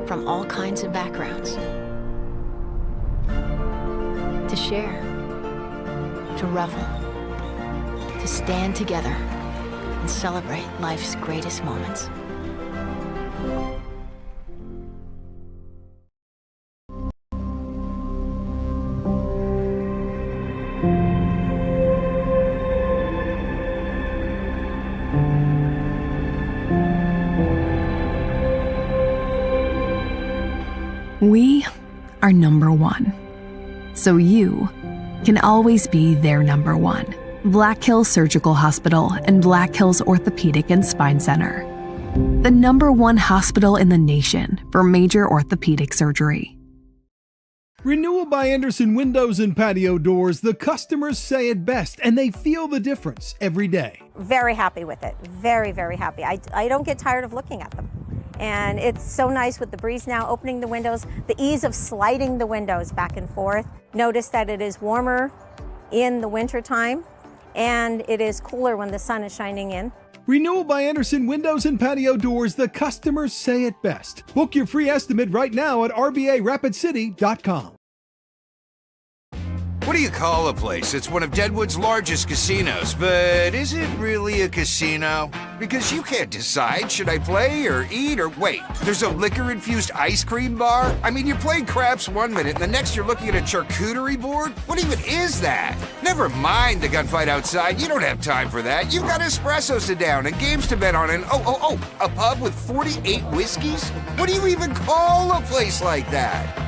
from all kinds of backgrounds. To share, to revel, to stand together and celebrate life's greatest moments. We are number one, so you can always be their number one. Black Hills Surgical Hospital and Black Hills Orthopedic and Spine Center. The number one hospital in the nation for major orthopedic surgery. Renewal by Anderson Windows and Patio Doors, the customers say it best, and they feel the difference every day. Very happy with it. Very, very happy. I don't get tired of looking at them. And it's so nice with the breeze now opening the windows, the ease of sliding the windows back and forth. Notice that it is warmer in the winter time, and it is cooler when the sun is shining in. Renewal by Anderson Windows and Patio Doors, the customers say it best. Book your free estimate right now at rbarapidcity.com. What do you call a place? It's one of Deadwood's largest casinos, but is it really a casino? Because you can't decide, should I play or eat or wait, there's a liquor-infused ice cream bar? I mean, you're playing craps one minute and the next you're looking at a charcuterie board? What even is that? Never mind the gunfight outside, you don't have time for that. You've got espressos to down and games to bet on and a pub with 48 whiskeys? What do you even call a place like that?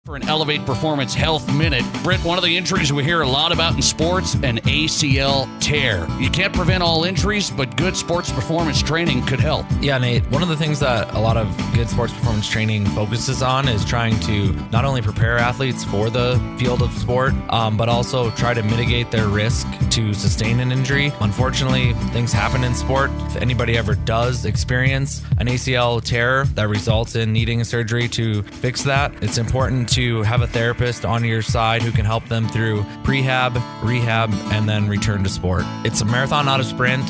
For an Elevate Performance Health Minute. Britt, one of the injuries we hear a lot about in sports, an ACL tear. You can't prevent all injuries, but good sports performance training could help. Yeah, Nate, one of the things that a lot of good sports performance training focuses on is trying to not only prepare athletes for the field of sport, but also try to mitigate their risk to sustain an injury. Unfortunately, things happen in sport. If anybody ever does experience an ACL tear that results in needing a surgery to fix that, it's important to have a therapist on your side who can help them through prehab, rehab, and then return to sport. It's a marathon, not a sprint.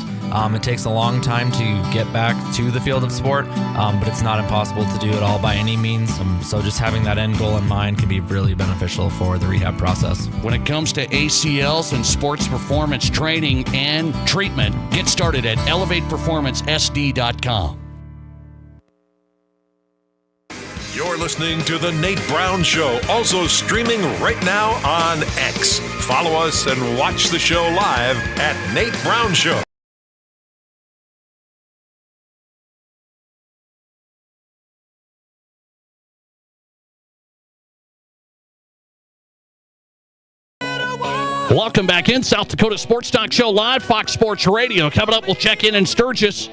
It takes a long time to get back to the field of sport, but it's not impossible to do it all by any means. So just having that end goal in mind can be really beneficial for the rehab process. When it comes to ACLs and sports performance training and treatment, get started at elevateperformancesd.com. You're listening to The Nate Brown Show, also streaming right now on X. Follow us and watch the show live at Nate Brown Show. Welcome back in. South Dakota Sports Talk Show live, Fox Sports Radio. Coming up, we'll check in Sturgis.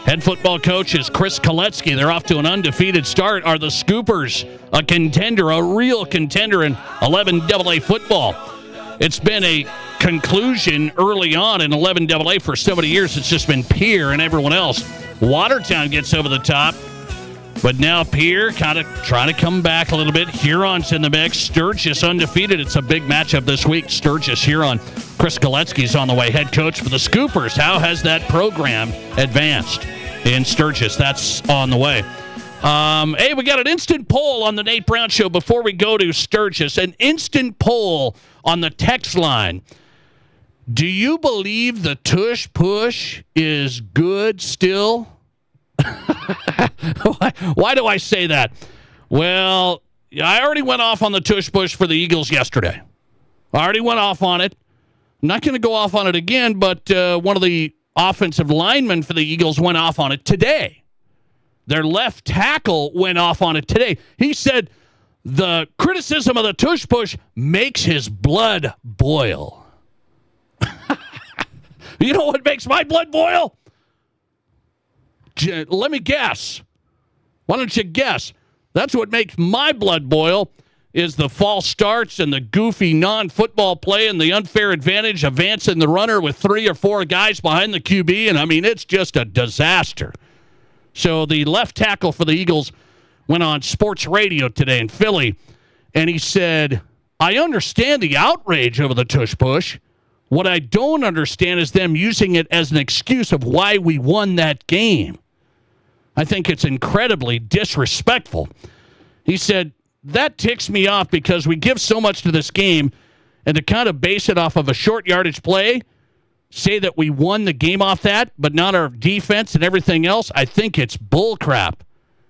Head football coach is Chris Koletzky. They're off to an undefeated start. Are the Scoopers a contender, a real contender in 11AA football? It's been a conclusion early on in 11AA for so many years. It's just been Pierre and everyone else. Watertown gets over the top. But now up here, kind of trying to come back a little bit. Huron's in the mix. Sturgis undefeated. It's a big matchup this week. Sturgis, Huron. Chris Koletzky's on the way, head coach for the Scoopers. How has that program advanced in Sturgis? That's on the way. Hey, we got an instant poll on the Nate Brown Show before we go to Sturgis. An instant poll on the text line. Do you believe the tush push is good still? Why do I say that? Well, I already went off on the tush push for the Eagles yesterday. I already went off on it. I'm not going to go off on it again, but one of the offensive linemen for the Eagles went off on it today. Their left tackle went off on it today. He said the criticism of the tush push makes his blood boil. You know what makes my blood boil? Let me guess. Why don't you guess? That's what makes my blood boil is the false starts and the goofy non-football play and the unfair advantage advancing the runner with 3 or 4 guys behind the QB. And, I mean, it's just a disaster. So the left tackle for the Eagles went on sports radio today in Philly, and he said, I understand the outrage over the tush push. What I don't understand is them using it as an excuse of why we won that game. I think it's incredibly disrespectful. He said, that ticks me off because we give so much to this game, and to kind of base it off of a short yardage play, say that we won the game off that, but not our defense and everything else, I think it's bullcrap.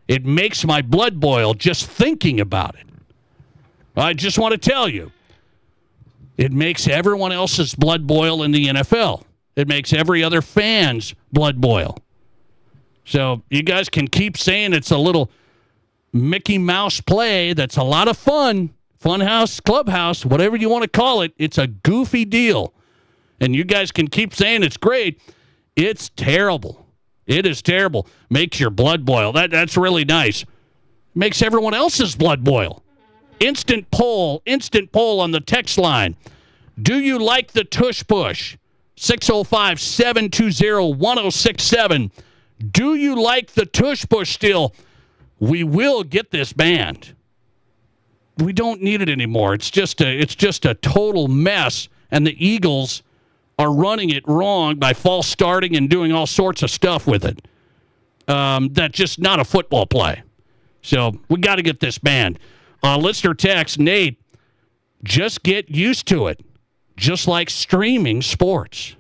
It makes my blood boil just thinking about it. I just want to tell you, it makes everyone else's blood boil in the NFL. It makes every other fan's blood boil. So you guys can keep saying it's a little Mickey Mouse play that's a lot of fun, funhouse, clubhouse, whatever you want to call it. It's a goofy deal. And you guys can keep saying it's great. It's terrible. It is terrible. Makes your blood boil. That's really nice. Makes everyone else's blood boil. Instant poll on the text line. Do you like the tush push? 605-720-1067. Do you like the tush push still? We will get this banned. We don't need it anymore. It's just a total mess, and the Eagles are running it wrong by false starting and doing all sorts of stuff with it. That's just not a football play. So we got to get this banned. Listener text, Nate, just get used to it. Just like streaming sports.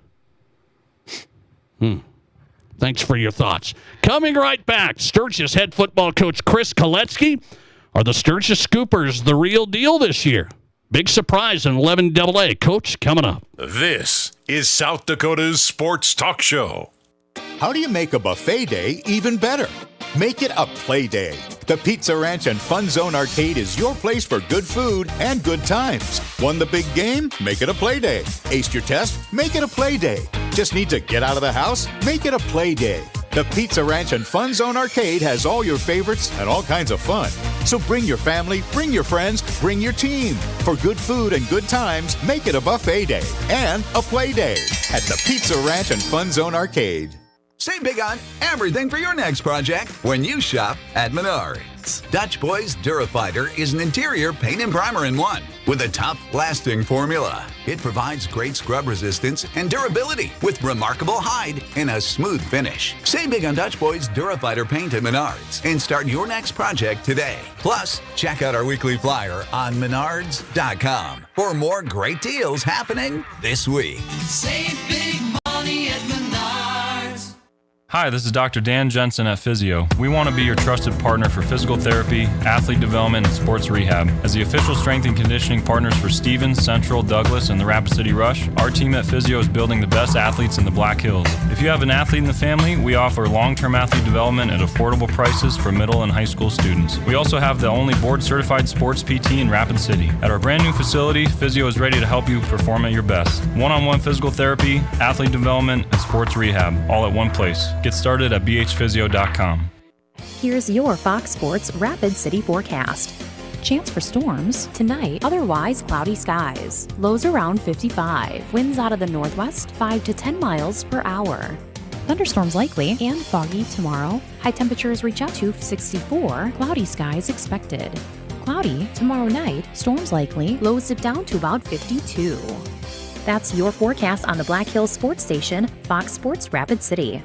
Thanks for your thoughts. Coming right back, Sturgis head football coach Chris Koletzky. Are the Sturgis Scoopers the real deal this year? Big surprise in 11AA. Coach, coming up. This is South Dakota's Sports Talk Show. How do you make a buffet day even better? Make it a play day. The Pizza Ranch and Fun Zone Arcade is your place for good food and good times. Won the big game? Make it a play day. Aced your test? Make it a play day. Just need to get out of the house? Make it a play day. The Pizza Ranch and Fun Zone Arcade has all your favorites and all kinds of fun. So bring your family, bring your friends, bring your team. For good food and good times, make it a buffet day and a play day at the Pizza Ranch and Fun Zone Arcade. Save big on everything for your next project when you shop at Menards. Dutch Boys Durafighter is an interior paint and primer in one with a tough-lasting formula. It provides great scrub resistance and durability with remarkable hide and a smooth finish. Save big on Dutch Boys Durafighter paint at Menards and start your next project today. Plus, check out our weekly flyer on Menards.com for more great deals happening this week. Save big money at Menards. Hi, this is Dr. Dan Jensen at Physio. We want to be your trusted partner for physical therapy, athlete development, and sports rehab. As the official strength and conditioning partners for Stevens, Central, Douglas, and the Rapid City Rush, our team at Physio is building the best athletes in the Black Hills. If you have an athlete in the family, we offer long-term athlete development at affordable prices for middle and high school students. We also have the only board-certified sports PT in Rapid City. At our brand new facility, Physio is ready to help you perform at your best. One-on-one physical therapy, athlete development, and sports rehab, all at one place. Get started at bhphysio.com. Here's your Fox Sports Rapid City forecast. Chance for storms tonight, otherwise cloudy skies. Lows around 55. Winds out of the northwest 5 to 10 miles per hour. Thunderstorms likely and foggy tomorrow. High temperatures reach up to 64. Cloudy skies expected. Cloudy tomorrow night. Storms likely. Lows dip down to about 52. That's your forecast on the Black Hills Sports Station, Fox Sports Rapid City.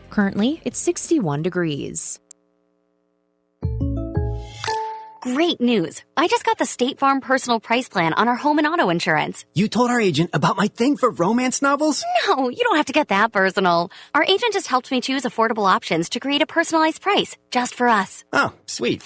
Currently, it's 61 degrees. Great news. I just got the State Farm Personal Price Plan on our home and auto insurance. You told our agent about my thing for romance novels? No, you don't have to get that personal. Our agent just helped me choose affordable options to create a personalized price just for us. Oh, sweet.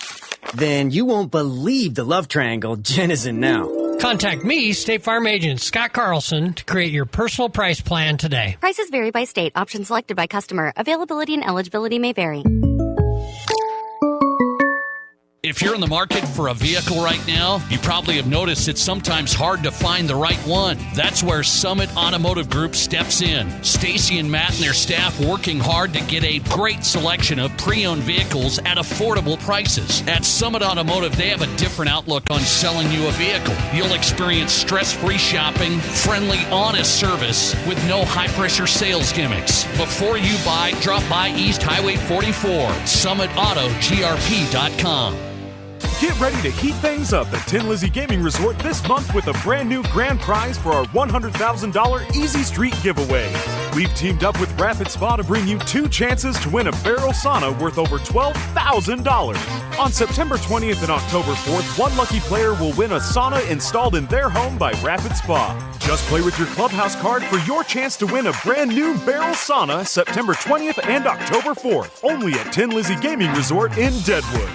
Then you won't believe the love triangle Jen is in now. Contact me, State Farm agent Scott Carlson, to create your personal price plan today. Prices vary by state. Options selected by customer. Availability and eligibility may vary. If you're in the market for a vehicle right now, you probably have noticed it's sometimes hard to find the right one. That's where Summit Automotive Group steps in. Stacy and Matt and their staff working hard to get a great selection of pre-owned vehicles at affordable prices. At Summit Automotive, they have a different outlook on selling you a vehicle. You'll experience stress-free shopping, friendly, honest service with no high-pressure sales gimmicks. Before you buy, drop by East Highway 44, SummitAutoGRP.com. Get ready to heat things up at Tin Lizzy Gaming Resort this month with a brand new grand prize for our $100,000 Easy Street giveaway. We've teamed up with Rapid Spa to bring you 2 chances to win a barrel sauna worth over $12,000. On September 20th and October 4th, one lucky player will win a sauna installed in their home by Rapid Spa. Just play with your Clubhouse card for your chance to win a brand new barrel sauna September 20th and October 4th, only at Tin Lizzy Gaming Resort in Deadwood.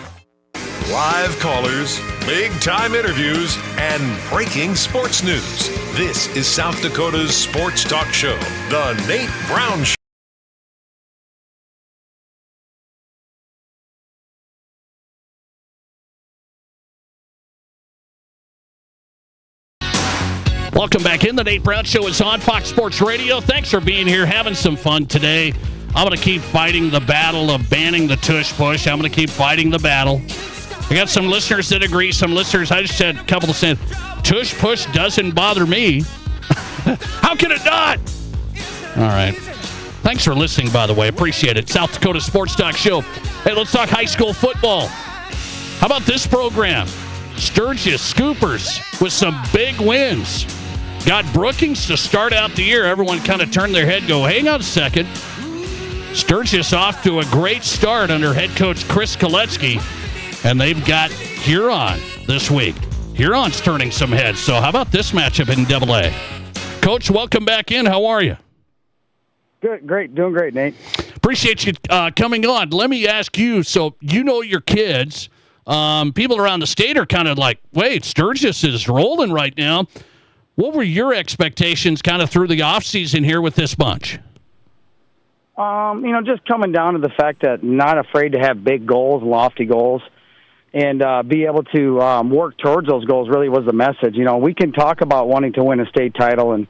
Live callers, big-time interviews, and breaking sports news. This is South Dakota's sports talk show, The Nate Brown Show. Welcome back in. The Nate Brown Show is on Fox Sports Radio. Thanks for being here, having some fun today. I'm going to keep fighting the battle of banning the tush push. I'm going to keep fighting the battle. I got some listeners that agree. Some listeners, I just had a couple that said, tush push doesn't bother me. How can it not? All right. Thanks for listening, by the way. Appreciate it. South Dakota Sports Talk Show. Hey, let's talk high school football. How about this program? Sturgis Scoopers with some big wins. Got Brookings to start out the year. Everyone kind of turned their head, go, hang on a second. Sturgis off to a great start under head coach Chris Koletzky. And they've got Huron this week. Huron's turning some heads. So how about this matchup in AA? Coach, welcome back in. How are you? Good, great. Doing great, Nate. Appreciate you coming on. Let me ask you, so you know your kids. People around the state are kind of like, wait, Sturgis is rolling right now. What were your expectations kind of through the offseason here with this bunch? Just coming down to the fact that not afraid to have big goals, lofty goals, and be able to work towards those goals really was the message. We can talk about wanting to win a state title and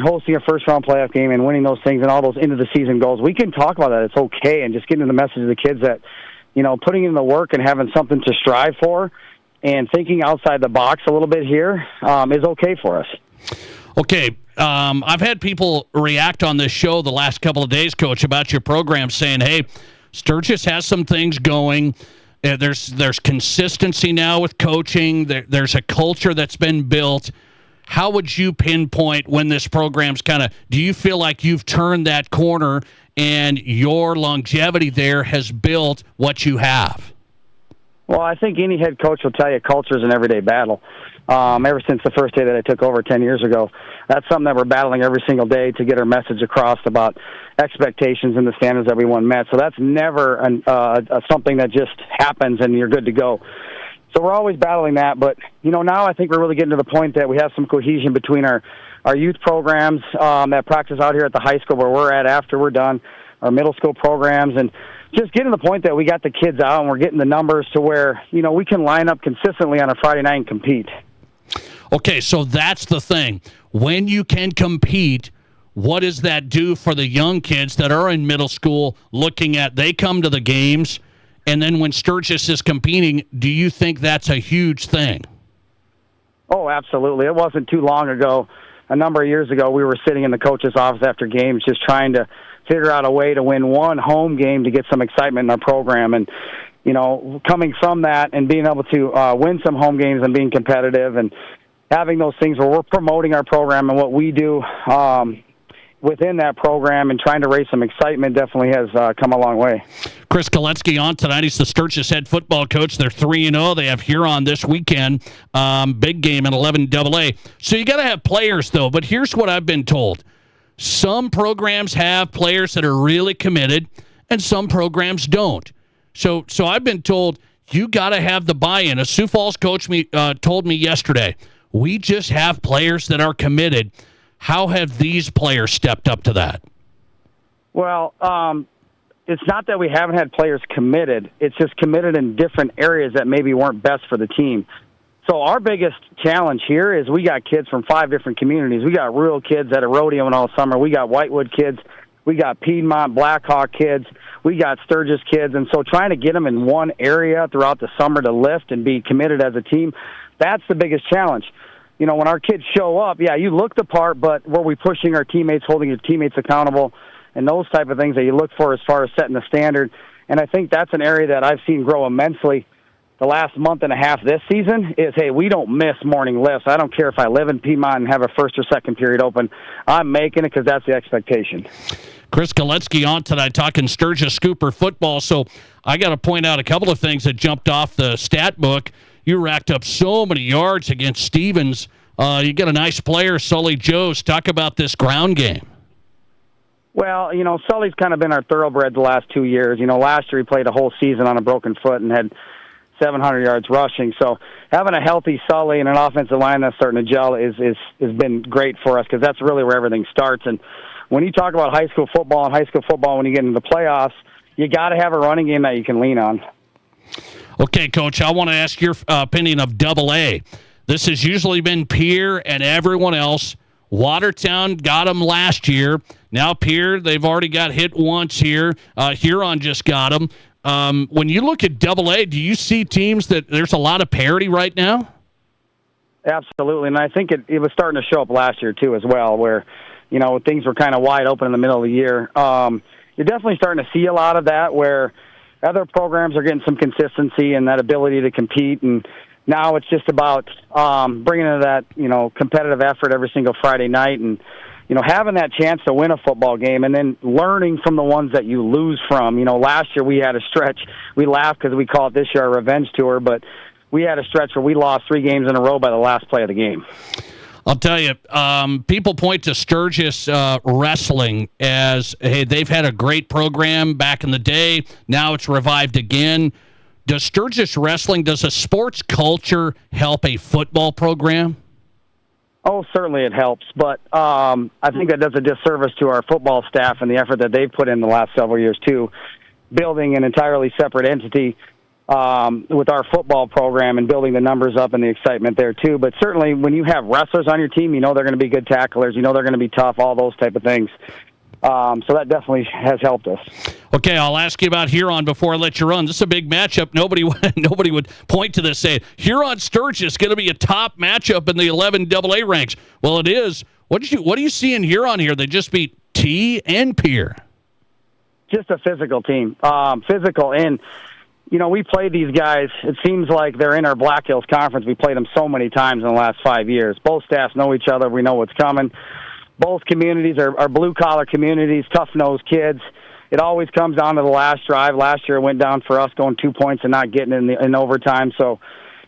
hosting a first-round playoff game and winning those things and all those end-of-the-season goals. We can talk about that. It's okay, and just getting the message to the kids that, putting in the work and having something to strive for and thinking outside the box a little bit here is okay for us. Okay. I've had people react on this show the last couple of days, Coach, about your program saying, hey, Sturgis has some things going. There's consistency now with coaching. There's a culture that's been built. How would you pinpoint when this program's do you feel like you've turned that corner and your longevity there has built what you have? Well, I think any head coach will tell you culture is an everyday battle. Ever since the first day that I took over 10 years ago, that's something that we're battling every single day to get our message across about expectations and the standards that everyone met. So that's never something that just happens and you're good to go. So we're always battling that. But, now I think we're really getting to the point that we have some cohesion between our youth programs that practice out here at the high school where we're at after we're done, our middle school programs, and just getting to the point that we got the kids out and we're getting the numbers to where, we can line up consistently on a Friday night and compete. Okay, so that's the thing. When you can compete, what does that do for the young kids that are in middle school looking at, they come to the games, and then when Sturgis is competing, do you think that's a huge thing? Oh, absolutely. It wasn't too long ago, a number of years ago, we were sitting in the coach's office after games just trying to figure out a way to win one home game to get some excitement in our program. And, coming from that and being able to win some home games and being competitive and having those things where we're promoting our program and what we do within that program and trying to raise some excitement definitely has come a long way. Chris Koletzky on tonight. He's the Sturgis head football coach. They're 3-0. They have Huron this weekend. Big game in 11AA. So you got to have players, though. But here's what I've been told. Some programs have players that are really committed, and some programs don't. So I've been told you got to have the buy-in. A Sioux Falls coach told me yesterday, we just have players that are committed. How have these players stepped up to that? Well, it's not that we haven't had players committed. It's just committed in different areas that maybe weren't best for the team. So our biggest challenge here is we got kids from 5 different communities. We got rural kids that are rodeoing all summer. We got Whitewood kids. We got Piedmont, Blackhawk kids. We got Sturgis kids. And so trying to get them in one area throughout the summer to lift and be committed as a team, that's the biggest challenge. When our kids show up, yeah, you look the part, but were we pushing our teammates, holding your teammates accountable, and those type of things that you look for as far as setting the standard. And I think that's an area that I've seen grow immensely the last month and a half this season is, hey, we don't miss morning lifts. I don't care if I live in Piedmont and have a first or second period open. I'm making it because that's the expectation. Chris Koletzky on tonight talking Sturgis Scooper football. So I got to point out a couple of things that jumped off the stat book. You racked up so many yards against Stevens. You got a nice player, Sully Joes. Talk about this ground game. Well, Sully's kind of been our thoroughbred the last 2 years. Last year he played a whole season on a broken foot and had 700 yards rushing. So having a healthy Sully and an offensive line that's starting to gel has been great for us because that's really where everything starts. And when you talk about high school football when you get into the playoffs, you got to have a running game that you can lean on. Okay, Coach, I want to ask your opinion of AA. This has usually been Pierre and everyone else. Watertown got them last year. Now Pierre, they've already got hit once here. Huron just got them. When you look at AA, do you see teams that there's a lot of parity right now? Absolutely, and I think it was starting to show up last year too as well, where things were kind of wide open in the middle of the year. You're definitely starting to see a lot of that where other programs are getting some consistency and that ability to compete, and now it's just about bringing in that competitive effort every single Friday night and having that chance to win a football game and then learning from the ones that you lose from. Last year we had a stretch. We laughed because we call it this year our revenge tour, but we had a stretch where we lost 3 games in a row by the last play of the game. I'll tell you, people point to Sturgis wrestling as, hey, they've had a great program back in the day. Now it's revived again. Does Sturgis wrestling, does a sports culture help a football program? Oh, certainly it helps, but I think that does a disservice to our football staff and the effort that they've put in the last several years, too, building an entirely separate entity with our football program and building the numbers up and the excitement there, too. But certainly when you have wrestlers on your team, they're going to be good tacklers, they're going to be tough, all those type of things. So that definitely has helped us. Okay, I'll ask you about Huron before I let you run. This is a big matchup. Nobody would point to this saying Huron-Sturgis is going to be a top matchup in the 11AA ranks. Well, it is. What do you see in Huron here? They just beat T and Pierre. Just a physical team. Physical, and we played these guys. It seems like they're in our Black Hills Conference. We played them so many times in the last 5 years. Both staffs know each other. We know what's coming. Both communities are blue-collar communities, tough-nosed kids. It always comes down to the last drive. Last year it went down for us going 2 points and not getting in overtime. So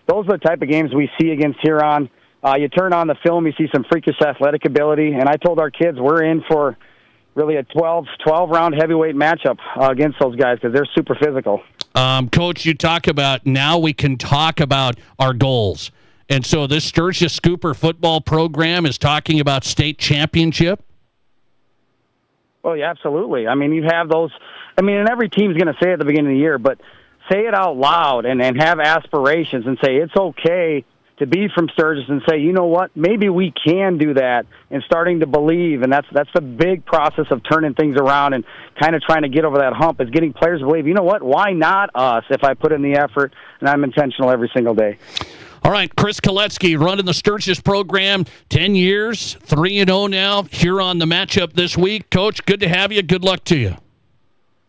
those are the type of games we see against Huron. You turn on the film, you see some freakish athletic ability. And I told our kids we're in for really a 12-round heavyweight matchup against those guys because they're super physical. Coach, you talk about now we can talk about our goals. And so this Sturgis Scooper football program is talking about state championship? Oh, yeah, absolutely. I mean, you have those. I mean, and every team's going to say it at the beginning of the year, but say it out loud and have aspirations and say it's okay to be from Sturgis and say, you know what, maybe we can do that and starting to believe. And that's the big process of turning things around and kind of trying to get over that hump is getting players to believe, you know what, why not us if I put in the effort and I'm intentional every single day. All right, Chris Koletzky running the Sturgis program, 10 years, 3-0 now, here on the matchup this week. Coach, good to have you. Good luck to you.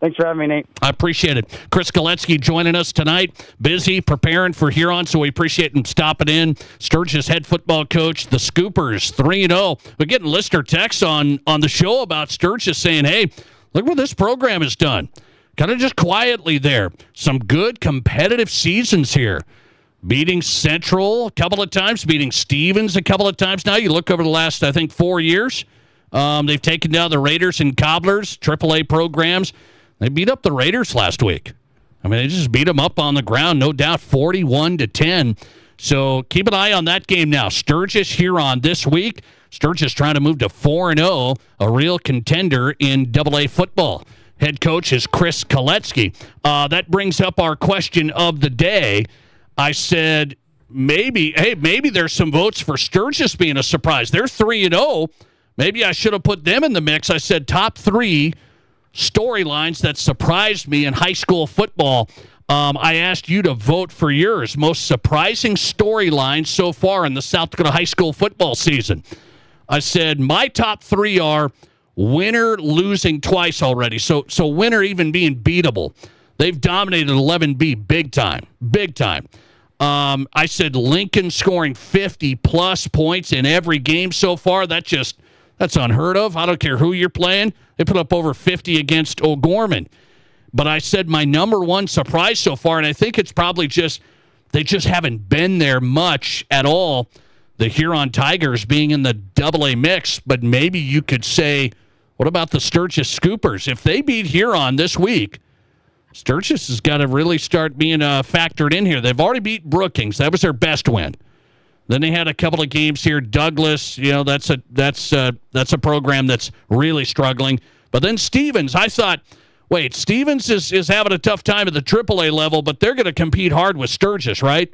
Thanks for having me, Nate. I appreciate it. Chris Koletzky joining us tonight. Busy preparing for Huron, so we appreciate him stopping in. Sturgis head football coach, the Scoopers, 3-0. We're getting listener texts on the show about Sturgis saying, hey, look what this program has done. Kind of just quietly there. Some good competitive seasons here. Beating Central a couple of times, beating Stevens a couple of times now. You look over the last, I think, 4 years. They've taken down the Raiders and Cobblers, AAA programs. They beat up the Raiders last week. I mean, they just beat them up on the ground, no doubt, 41-10. So keep an eye on that game now. Sturgis Huron this week. Sturgis trying to move to 4-0, a real contender in AA football. Head coach is Chris Koletzky. That brings up our question of the day. I said, maybe there's some votes for Sturgis being a surprise. They're 3-0. Maybe I should have put them in the mix. I said top 3 storylines that surprised me in high school football. I asked you to vote for yours. Most surprising storyline so far in the South Dakota high school football season. I said my top 3 are Winter losing twice already. So Winter even being beatable. They've dominated 11B big time. Big time. I said Lincoln scoring 50-plus points in every game so far. That's unheard of. I don't care who you're playing. They put up over 50 against O'Gorman. But I said my number 1 surprise so far, and I think it's probably they just haven't been there much at all, the Huron Tigers being in the AA mix. But maybe you could say, what about the Sturgis Scoopers? If they beat Huron this week, Sturgis has got to really start being factored in here. They've already beat Brookings. That was their best win. Then they had a couple of games here. Douglas, that's a program that's really struggling. But then Stevens, I thought, wait, Stevens is having a tough time at the AAA level, but they're going to compete hard with Sturgis, right?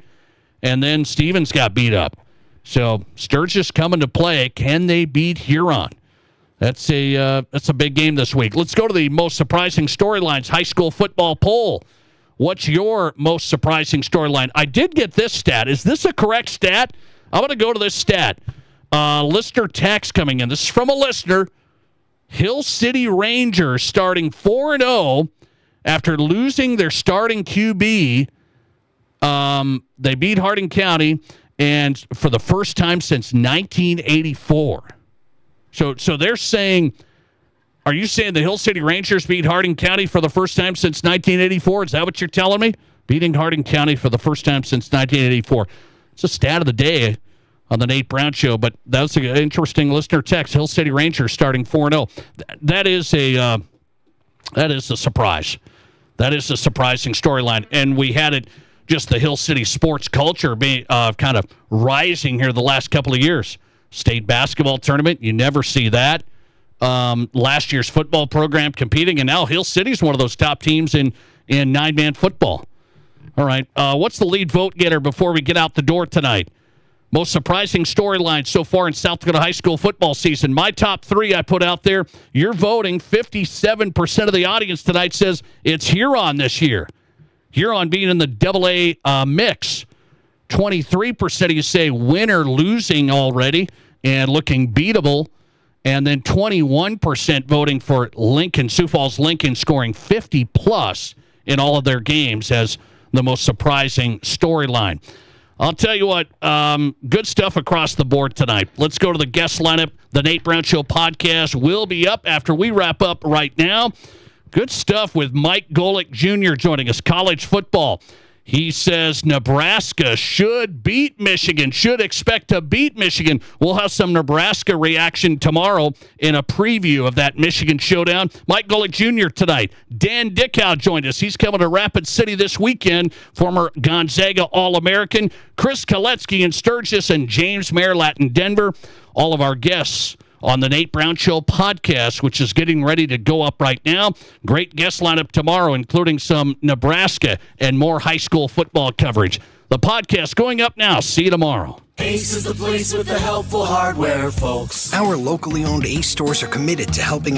And then Stevens got beat up. So Sturgis coming to play. Can they beat Huron? That's a big game this week. Let's go to the most surprising storylines high school football poll. What's your most surprising storyline? I did get this stat. Is this a correct stat? I'm going to go to this stat. Listener text coming in. This is from a listener. Hill City Rangers starting 4-0 after losing their starting QB. They beat Hardin County, and for the first time since 1984. So they're saying, are you saying the Hill City Rangers beat Hardin County for the first time since 1984? Is that what you're telling me? Beating Hardin County for the first time since 1984. It's a stat of the day on the Nate Brown Show, but that was an interesting listener text. Hill City Rangers starting 4-0. That is a surprise. That is a surprising storyline, and we had it just the Hill City sports culture being kind of rising here the last couple of years. State basketball tournament, you never see that. Last year's football program competing, and now Hill City's one of those top teams in 9-man football. All right, what's the lead vote getter before we get out the door tonight? Most surprising storyline so far in South Dakota high school football season. My top 3 I put out there. You're voting. 57% of the audience tonight says it's Huron this year. Huron being in the AA mix. 23% of you say Winter losing already and looking beatable. And then 21% voting for Lincoln, Sioux Falls Lincoln scoring 50-plus in all of their games as the most surprising storyline. I'll tell you what, good stuff across the board tonight. Let's go to the guest lineup. The Nate Brown Show podcast will be up after we wrap up right now. Good stuff with Mike Golic Jr. joining us, college football. He says Nebraska should beat Michigan, should expect to beat Michigan. We'll have some Nebraska reaction tomorrow in a preview of that Michigan showdown. Mike Golic Jr. tonight. Dan Dickau joined us. He's coming to Rapid City this weekend, former Gonzaga All-American. Chris Koletzky in Sturgis and James Merilatt in Denver. All of our guests on the Nate Brown Show podcast, which is getting ready to go up right now. Great guest lineup tomorrow, including some Nebraska and more high school football coverage. The podcast going up now. See you tomorrow. Ace is the place with the helpful hardware, folks. Our locally owned Ace stores are committed to helping